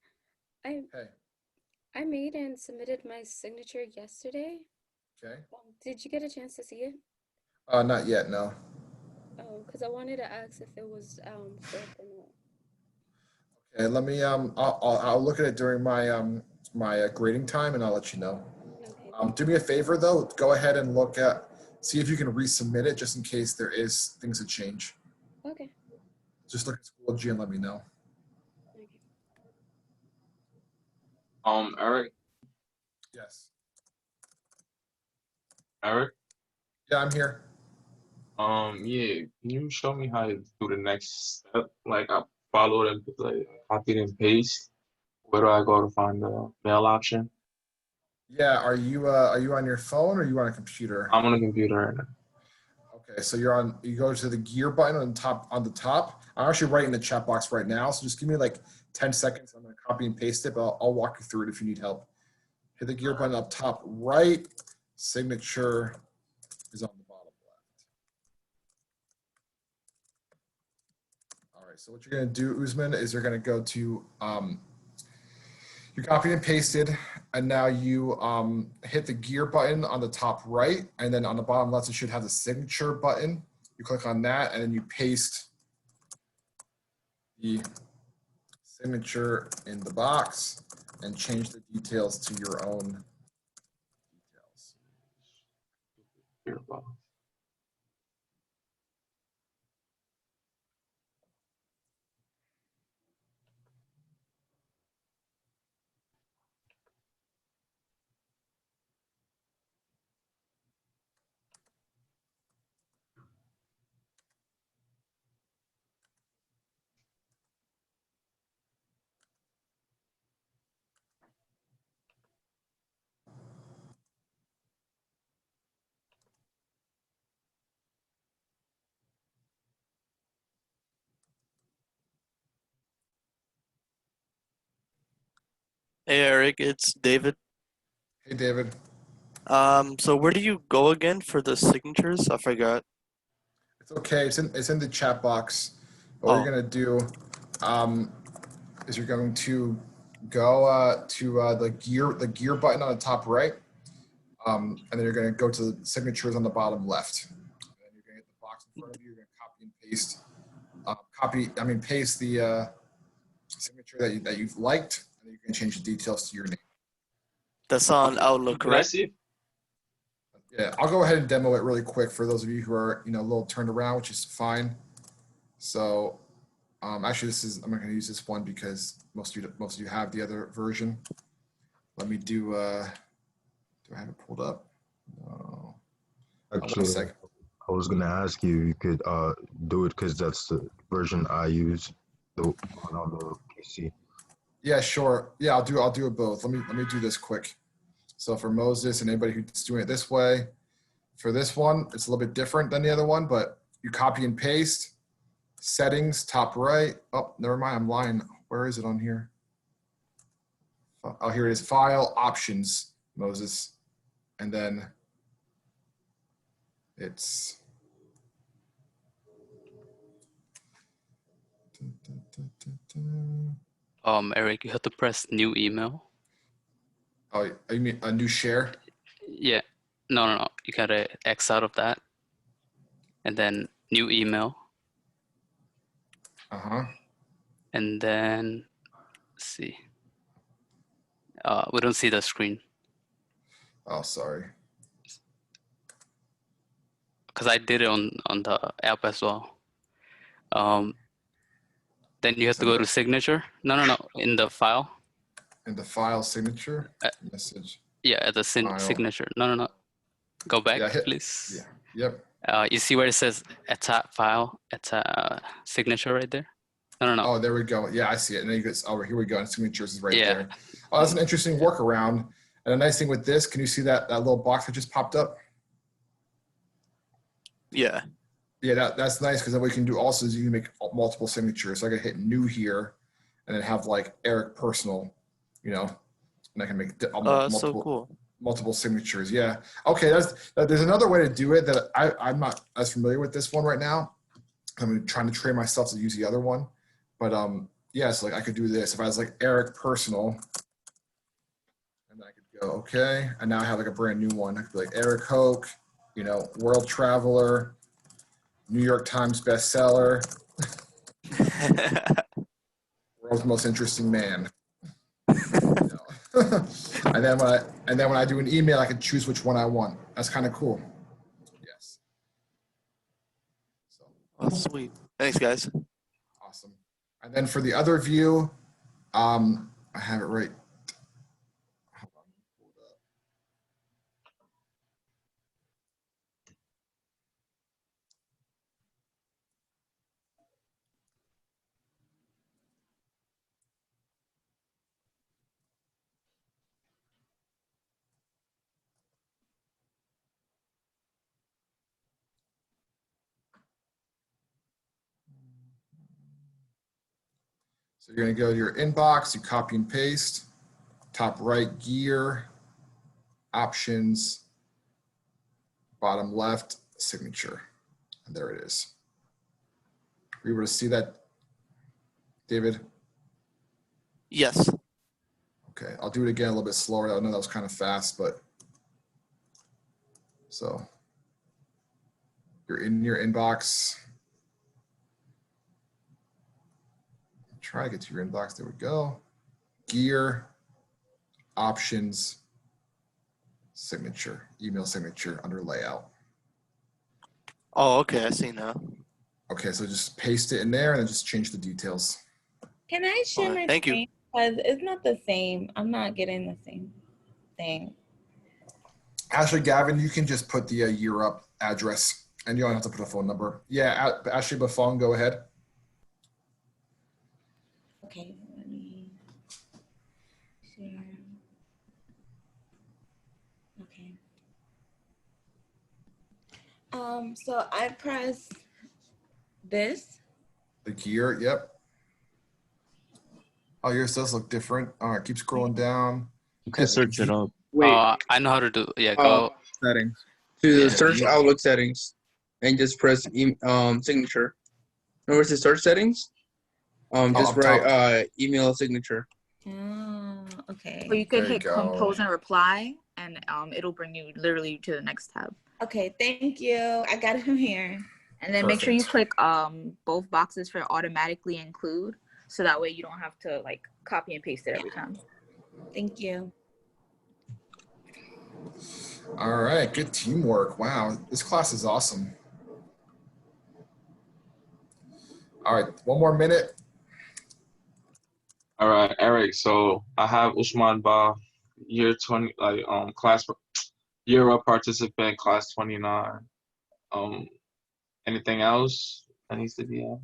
I made and submitted my signature yesterday. Okay. Did you get a chance to see it? Not yet, no. Oh, because I wanted to ask if it was filled or not. Okay, let me, I'll look at it during my, my grading time and I'll let you know. Okay. Do me a favor though, go ahead and look at, see if you can resubmit it just in case there is things that change. Okay. Just look at Schoology and let me know. Eric. Yes. Eric. Yeah, I'm here. Yeah. Can you show me how to do the next step? Like I followed and like copied and paste. Where do I go to find the mail option? Yeah, are you on your phone or are you on a computer? I'm on a computer right now. Okay, so you go to the gear button on the top. I'm actually writing the chat box right now, so just give me like 10 seconds. I'm gonna copy and paste it, but I'll walk you through it if you need help. Hit the gear button up top right. Signature is on the bottom left. All right, so what you're gonna do, Usman, is you're gonna go to, you copied and pasted, and now you hit the gear button on the top right, and then on the bottom left, it should have the signature button. You click on that, and then you paste the signature in the box and change the details to your own details. Hey Eric, it's David. Hey David. So where do you go again for the signatures? I forgot. It's okay. It's in the chat box. But what you're gonna do is you're going to go to the gear button on the top right, and then you're gonna go to the signatures on the bottom left. And then you're gonna hit the box in front of you. You're gonna copy and paste. Paste the signature that you've liked, and then you can change the details to your name. That's on Outlook, right? Yeah, I'll go ahead and demo it really quick for those of you who are, a little turned around, which is fine. So, actually, I'm not going to use this one because most of you have the other version. Let me do I have it pulled up? No. Actually, I was going to ask you if you could do it because that's the version I use, the one on the PC. Yeah, sure. Yeah, I'll do it both. Let me do this quick. So for Moses and anybody who's doing it this way, for this one, it's a little bit different than the other one, but you copy and paste, settings, top right. Oh, never mind, I'm lying. Where is it on here? Oh, here it is. File options, Moses. And then it's Eric, you have to press new email. oh, you mean a new share? Yeah. No. You gotta X out of that. And then new email. And then let's see. We don't see the screen. Oh, sorry. Because I did it on the app as well. Then you have to go to signature. No. In the file. In the file signature message. Yeah, at the signature. No. Go back, Yeah, please. Yeah. Yep. You see where it says attach file, signature right there? No. Oh, there we go. Yeah, I see it. And then you get over here we go. And signatures is right Yeah. there. Oh, that's an interesting workaround. And a nice thing with this, can you see that little box that just popped up? Yeah. Yeah, that's nice because then what you can do also is you can make multiple signatures. So I can hit new here and then have like Eric personal, and I can make so cool. multiple signatures. Yeah. Okay. There's another way to do it that I'm not as familiar with this one right now. I'm trying to train myself to use the other one, but yes, like I could do this if I was like Eric personal, and then I could go okay, and now I have like a brand new one. I could be like Eric Hoke, world traveler, New York Times bestseller, world's most interesting man. And then when I do an email, I can choose which one I want. That's kind of cool. Yes. Oh, sweet. Thanks, guys. Awesome. And then for the other view, I have it right. So you're going to go to your inbox, you copy and paste, top right, gear, options, bottom left, signature. And there it is. Were you able to see that, David? Yes. Okay, I'll do it again a little bit slower. I know that was kind of fast, but so you're in your inbox. Try to get to your inbox. There we go. Gear, options, signature, email signature under layout. Oh, okay. I see now. Okay, so just paste it in there and then just change the details. Can I share my Thank you. screen? Because it's not the same. I'm not getting the same thing. Ashley, Gavin, you can just put the year up address and you don't have to put a phone number. Yeah, Ashley Buffon, go ahead. Okay, let me share. Okay. So I press this. The gear, yep. Oh, yours does look different. All right, keep scrolling down. You can search it up. I know how to do. Yeah, go. Settings. To search Outlook settings, and just press signature. Remember to search settings. Just write email signature. Oh, okay. Or you could There you hit go. compose and reply, and it'll bring you literally to the next tab. Okay, thank you. I got it from here. And then make sure you Perfect. click both boxes for automatically include, so that way you don't have to like copy and paste it every time. Thank you. All right, good teamwork. Wow, this class is awesome. All right, one more minute. All right, Eric. So I have Usman Ba, year 20, class, year up participant, class 29. Anything else that needs to be on?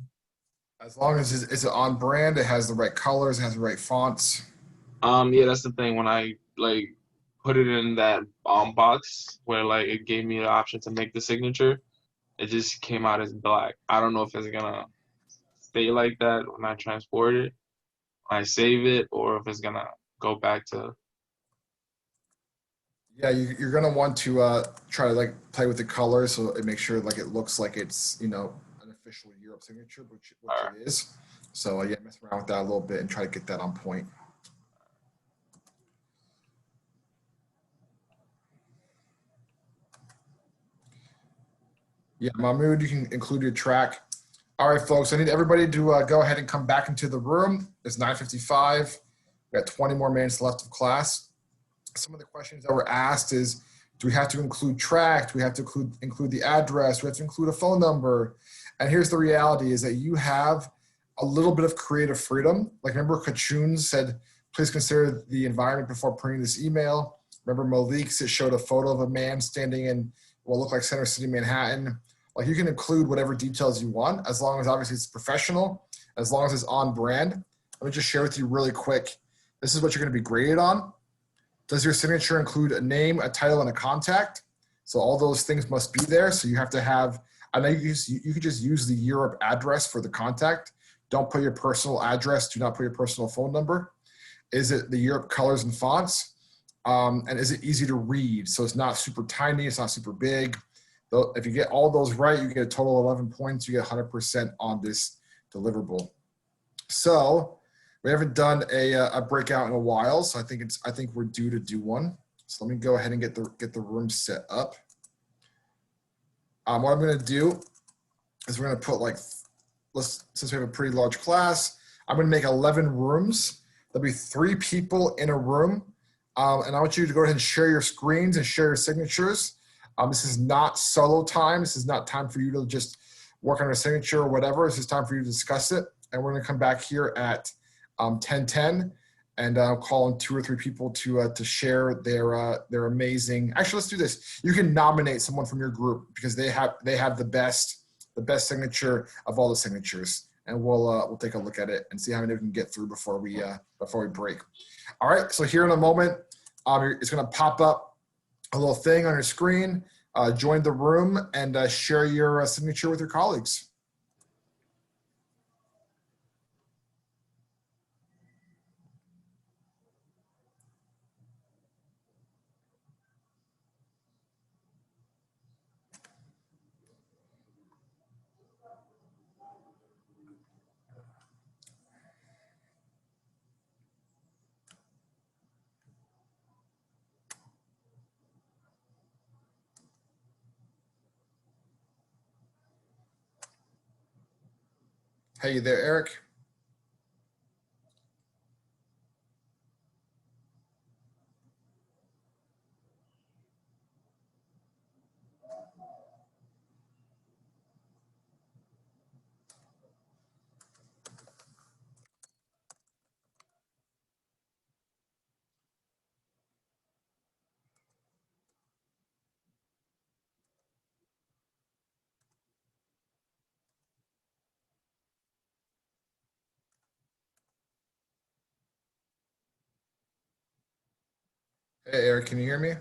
As long as it's on brand, it has the right colors, it has the right fonts. Yeah, that's the thing. When I put it in that box where it gave me the option to make the signature, it just came out as black. I don't know if it's gonna stay like that when I transport it, when I save it, or if it's gonna go back to. Yeah, you're gonna want to try to like play with the colors so it makes sure like it looks like it's an official Europe signature, which it is. So yeah, mess around with that a little bit and try to get that on point. Yeah, Mahmoud, you can include your track. All right, folks, I need everybody to go ahead and come back into the room. It's 9:55. We got 20 more minutes left of class. Some of the questions that were asked is, do we have to include track? Do we have to include the address? Do we have to include a phone number? And here's the reality is that you have a little bit of creative freedom. Like remember Kachun said, please consider the environment before printing this email. Remember Malik showed a photo of a man standing in what looked like Center City, Manhattan. Like you can include whatever details you want, as long as obviously it's professional, as long as it's on brand. Let me just share with you really quick. This is what you're gonna be graded on. Does your signature include a name, a title, and a contact? So all those things must be there. So you have to have, I know you could just use the Europe address for the contact. Don't put your personal address. Do not put your personal phone number. Is it the Europe colors and fonts? And is it easy to read? So it's not super tiny. It's not super big. If you get all those right, you get a total of 11 points. You get 100% on this deliverable. So we haven't done a breakout in a while, so I think we're due to do one. So let me go ahead and get the room set up. What I'm going to do is we're going to put since we have a pretty large class, I'm going to make 11 rooms. There'll be 3 people in a room, and I want you to go ahead and share your screens and share your signatures. This is not solo time. This is not time for you to just work on a signature or whatever. This is time for you to discuss it, and we're going to come back here at 10:10, and call on 2 or 3 people to share their amazing. Actually, let's do this. You can nominate someone from your group because they have the best signature of all the signatures, and we'll take a look at it and see how many we can get through before we break. All right. So here in a moment, it's going to pop up a little thing on your screen. Join the room and share your signature with your colleagues. Hey, you there, Eric? Hey, Eric, can you hear me?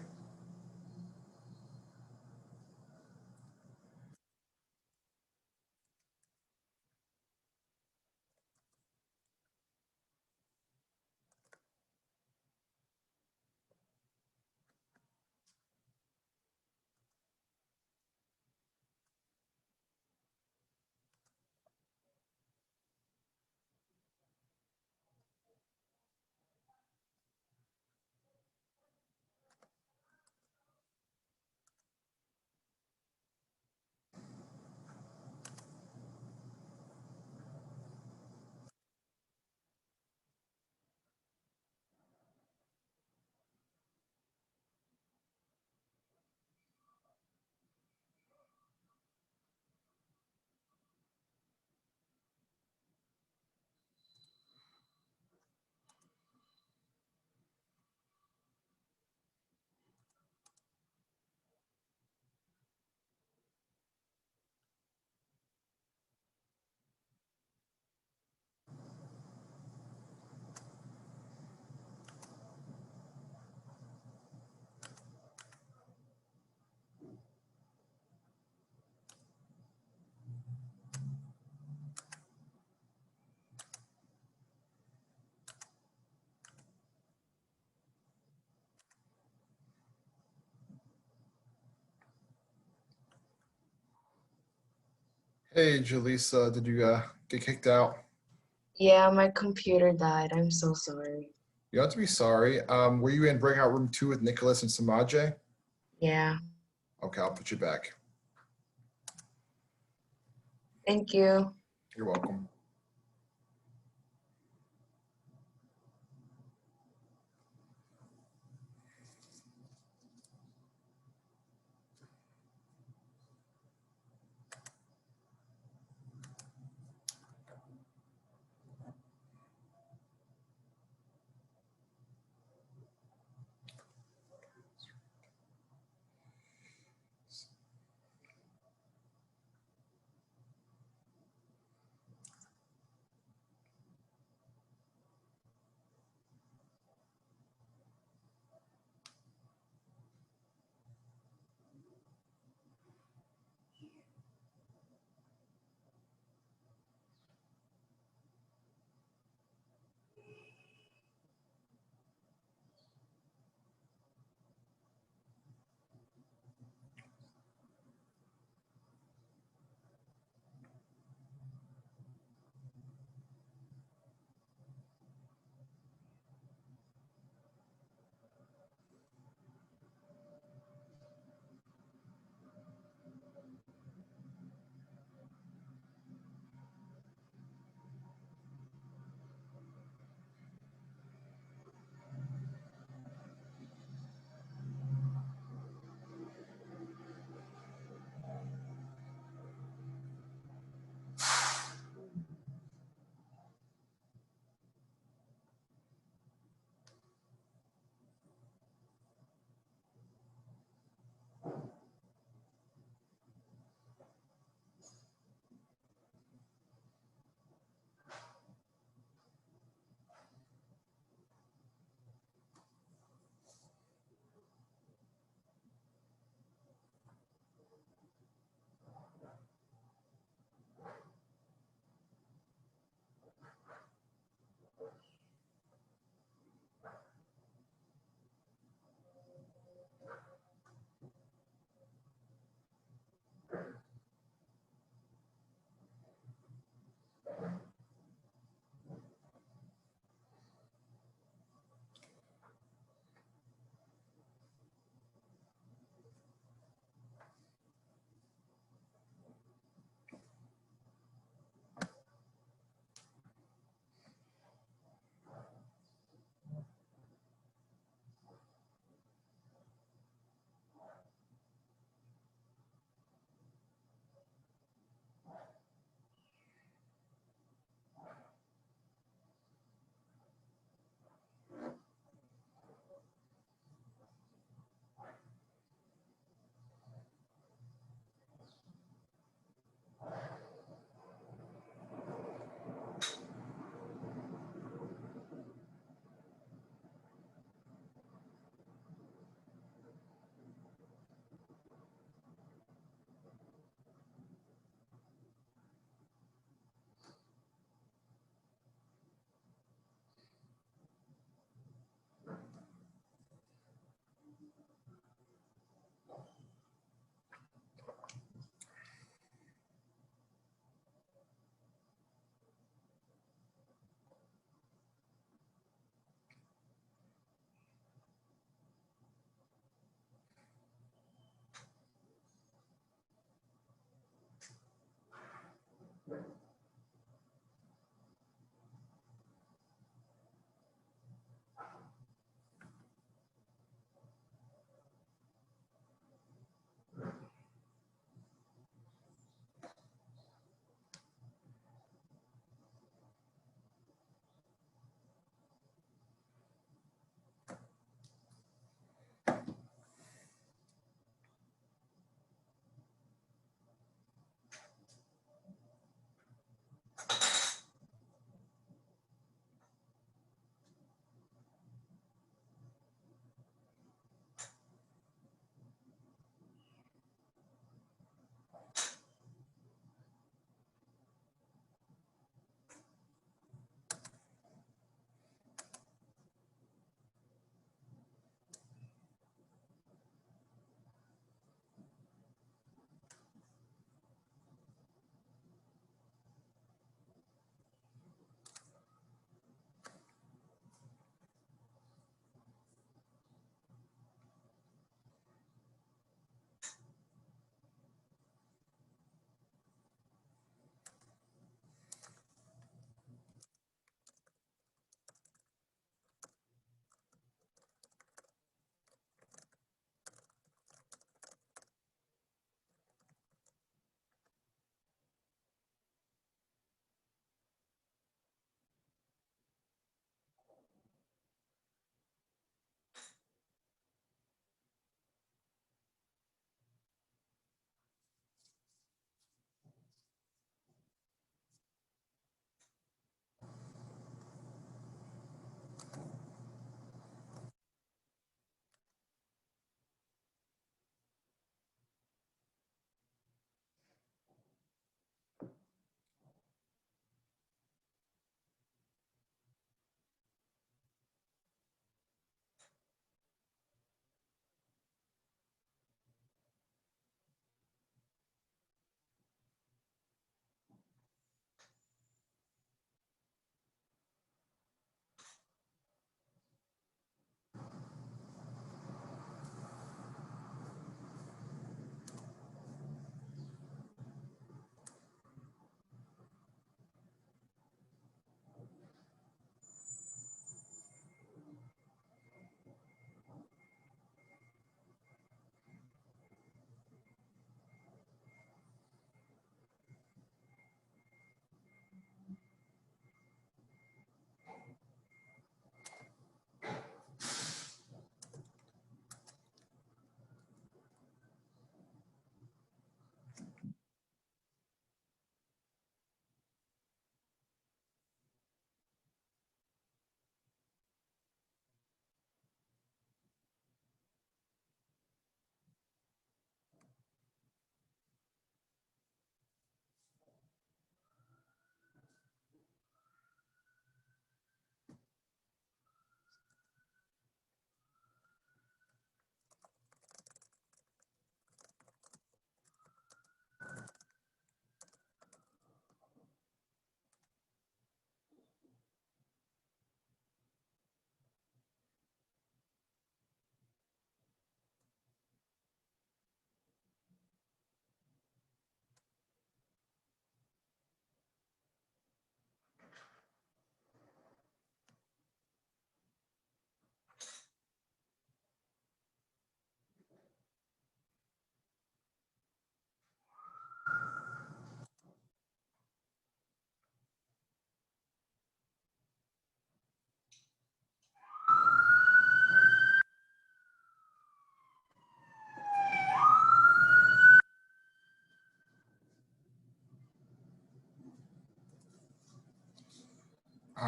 Hey, Jaleesa, did you get kicked out? Yeah, my computer died. I'm so sorry. You don't have to be sorry. Were you in breakout room 2 with Nicholas and Samaje? Yeah. Okay, I'll put you back. Thank you. You're welcome.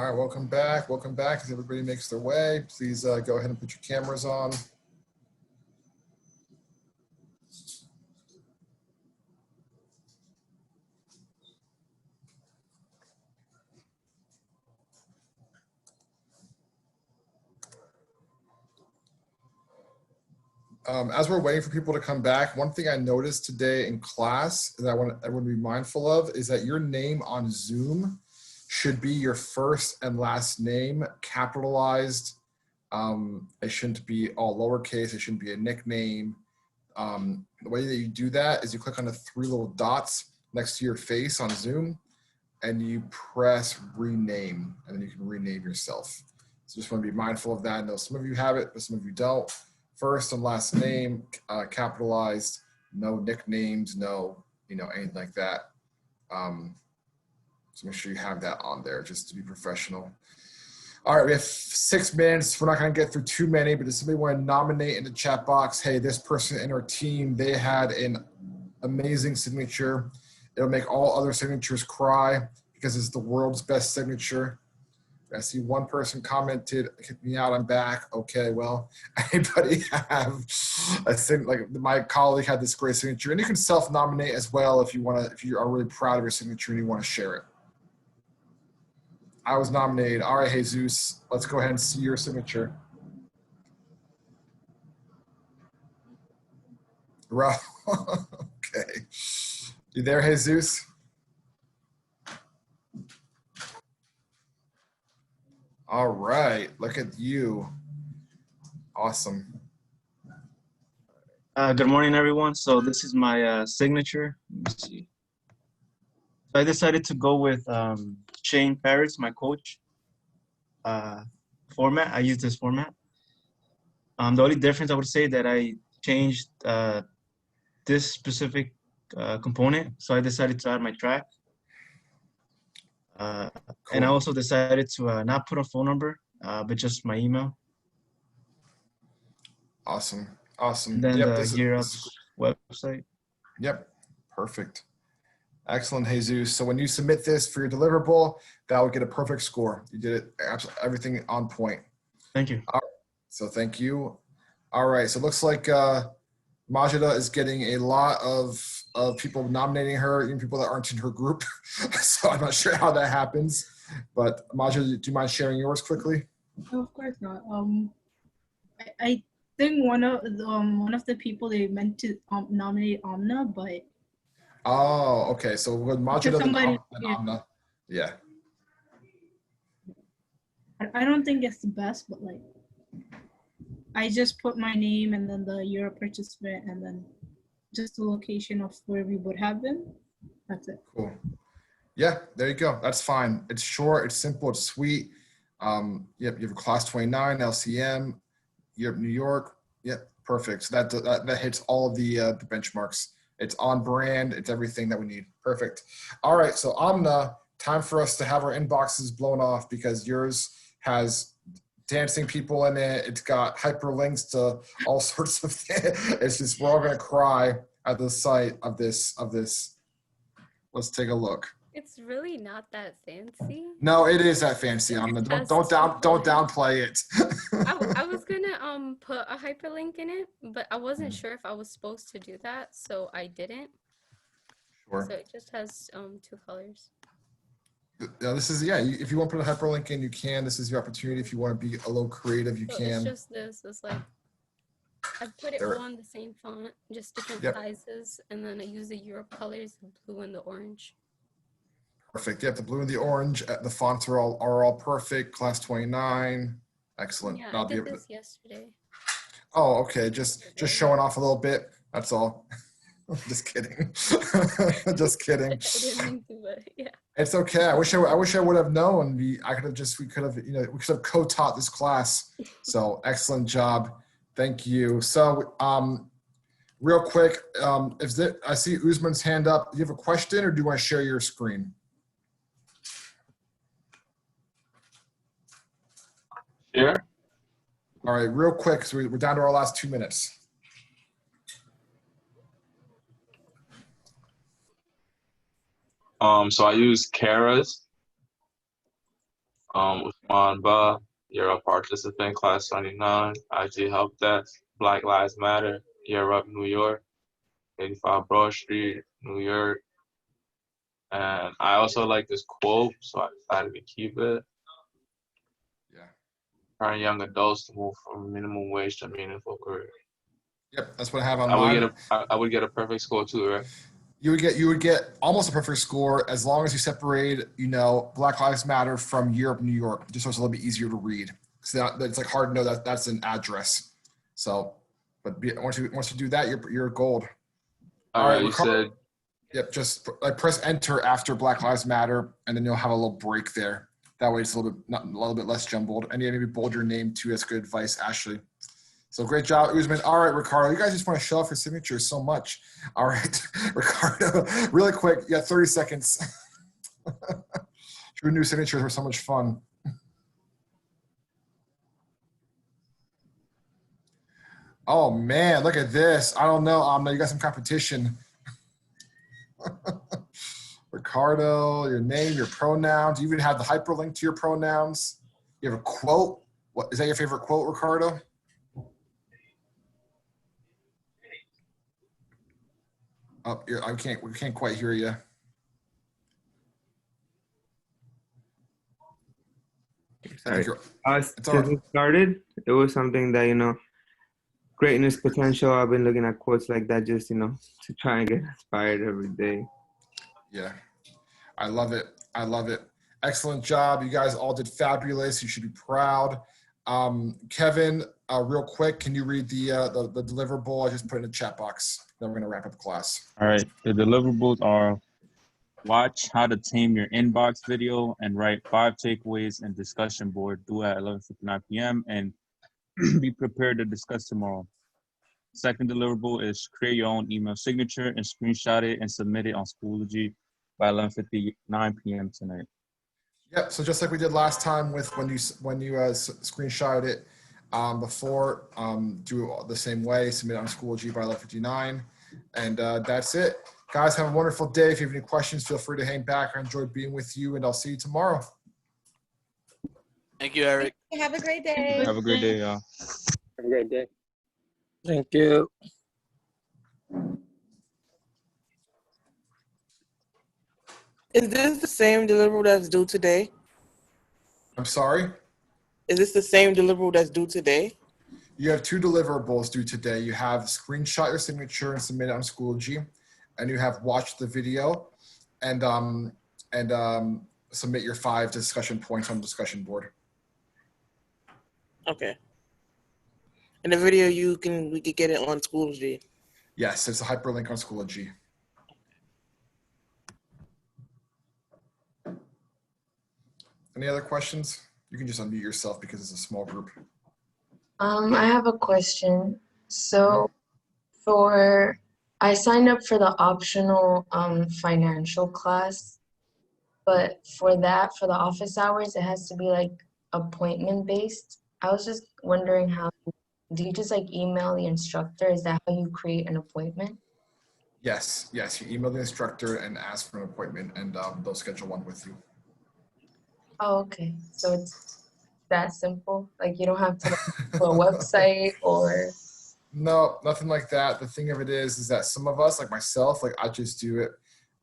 All right, welcome back. Welcome back. As everybody makes their way, please go ahead and put your cameras on. As we're waiting for people to come back, one thing I noticed today in class that I want everyone to be mindful of is that your name on Zoom should be your first and last name capitalized. It shouldn't be all lowercase. It shouldn't be a nickname. The way that you do that is you click on the 3 little dots next to your face on Zoom and you press rename, and then you can rename yourself. So just want to be mindful of that. I know some of you have it, but some of you don't. First and last name capitalized, no nicknames, no, anything like that. So make sure you have that on there just to be professional. All right, we have 6 minutes. We're not going to get through too many, but does somebody want to nominate in the chat box, hey, this person in our team, they had an amazing signature. It'll make all other signatures cry because it's the world's best signature. I see one person commented, kick me out, I'm back. Okay, well, anybody have a thing, like my colleague had this great signature, and you can self-nominate as well if you want to, if you are really proud of your signature and you want to share it. I was nominated. All right, Jesus, let's go ahead and see your signature. Okay. You there, Jesus? All right, look at you. Awesome. Good morning, everyone. So this is my signature. Let me see. So I decided to go with Shane Paris, my coach. Format, I use this format. The only difference I would say that I changed this specific component. So I decided to add my track. And I also decided to not put a phone number, but just my email. Awesome. Awesome. And then Yep, the Gear Up's website. Yep. Perfect. Excellent, Jesus. So when you submit this for your deliverable, that will get a perfect score. You did it absolutely everything on point. Thank you. All right. So thank you. All right. So it looks like Majida is getting a lot of people nominating her, even people that aren't in her group. So I'm not sure how that happens. But Majida, do you mind sharing yours quickly? No, of course not. I think one of the people they meant to nominate Amna, but Oh, okay. So with Majida somebody, and Amna. Yeah. I don't think it's the best, but like I just put my name and then the year of participant and then just the location of where we would have been. That's it. Cool. Yeah, there you go. That's fine. It's short, it's simple, it's sweet. Yep, you have a class 29, LCM, you have New York. Yep, perfect. So that hits all of the benchmarks. It's on brand, it's everything that we need. Perfect. All right, so Amna, time for us to have our inboxes blown off because yours has dancing people in it. It's got hyperlinks to all sorts of things. It's just, we're all gonna cry at the sight of this. Let's take a look. It's really not that fancy. No, it is that fancy. Don't downplay it. I was gonna put a hyperlink in it, but I wasn't sure if I was supposed to do that, so I didn't. Sure. So it just has 2 colors. This is, yeah, if you want to put a hyperlink in, you can. This is your opportunity. If you want to be a little creative, you So can. it's just this. It's like I put it There. all in the same font, just different Yep. sizes, and then I use the Europe colors, the blue and the orange. Perfect. Yep, the blue and the orange. The fonts are all perfect. Class 29. Excellent. Yeah, I'll I be did able to. this yesterday. Oh, okay. Just showing off a little bit. That's all. Just kidding. Just kidding. I didn't mean to, but yeah. It's okay. I wish I would have known. We could have co-taught this class. So excellent job. Thank you. So real quick, I see Usman's hand up. Do you have a question or do you want to share your screen? Sure. All right, real quick, so we're down to our last 2 minutes. So I use Kara's. On Ba, you're a participant, class 29. IG Help Desk, Black Lives Matter, you're up, New York, 85 Broad Street, New York. And I also like this quote, so I decided to keep it. Yeah. Empowering young adults to move from minimum wage to meaningful career. Yep, that's what I have on I would mine. get I would get a perfect score too, right? You would get almost a perfect score as long as you separate, Black Lives Matter from Europe, New York, just so it's a little bit easier to read. So it's like hard to know that that's an address. So, but once you do that, you're gold. All right, you Ricardo, said. Yep, just press enter after Black Lives Matter, and then you'll have a little break there. That way, it's a little bit less jumbled. And maybe bold your name too. That's good advice, Ashley. So great job, Usman. All right, Ricardo, you guys just want to show off your signatures so much. All right, Ricardo, really quick. You got 30 seconds. Your new signatures were so much fun. Oh man, look at this. I don't know. You got some competition. Ricardo, your name, your pronouns. You even have the hyperlink to your pronouns. You have a quote. What is that your favorite quote, Ricardo? Oh, we can't quite hear you. Sorry. Since it started, it was something that, greatness potential. I've been looking at quotes like that just, to try and get inspired every day. Yeah, I love it. I love it. Excellent job. You guys all did fabulous. You should be proud. Kevin, real quick, can you read the deliverable I just put in the chat box? Then we're going to wrap up class. All right. The deliverables are: watch how to tame your inbox video and write 5 takeaways and discussion board due at 11:59 p.m. and be prepared to discuss tomorrow. Second deliverable is create your own email signature and screenshot it and submit it on Schoology by 11:59 p.m. tonight. Yep. So just like we did last time with when you screenshot it before, do it the same way. Submit it on Schoology by 11:59, and that's it. Guys, have a wonderful day. If you have any questions, feel free to hang back. I enjoyed being with you, and I'll see you tomorrow. Thank you, Eric. Have a great day. Have a great day, y'all. Have a great day. Thank you. Is this the same deliverable that's due today? I'm sorry? Is this the same deliverable that's due today? You have 2 deliverables due today. You have screenshot your signature and submit it on Schoology, and you have watched the video and submit your 5 discussion points on the discussion board. Okay. And the video we could get it on Schoology. Yes, it's a hyperlink on Schoology. Any other questions? You can just unmute yourself because it's a small group. I have a question. So I signed up for the optional financial class, but for the office hours, it has to be like appointment based. I was just wondering do you just email the instructor? Is that how you create an appointment? Yes. You email the instructor and ask for an appointment, and they'll schedule one with you. Oh, okay. So it's that simple? You don't have to go to a website or? No, nothing like that. The thing of it is that some of us, like myself, I just do it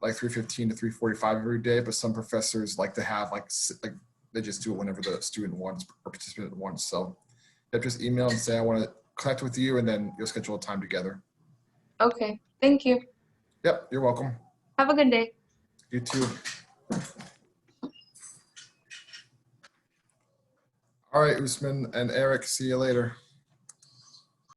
3:15 to 3:45 every day, but some professors like to have they just do it whenever the student wants or participant wants. So you just email and say, I want to connect with you, and then you'll schedule a time together. Okay, thank you. Yep, you're welcome. Have a good day. You too. All right, Usman and Eric, see you later.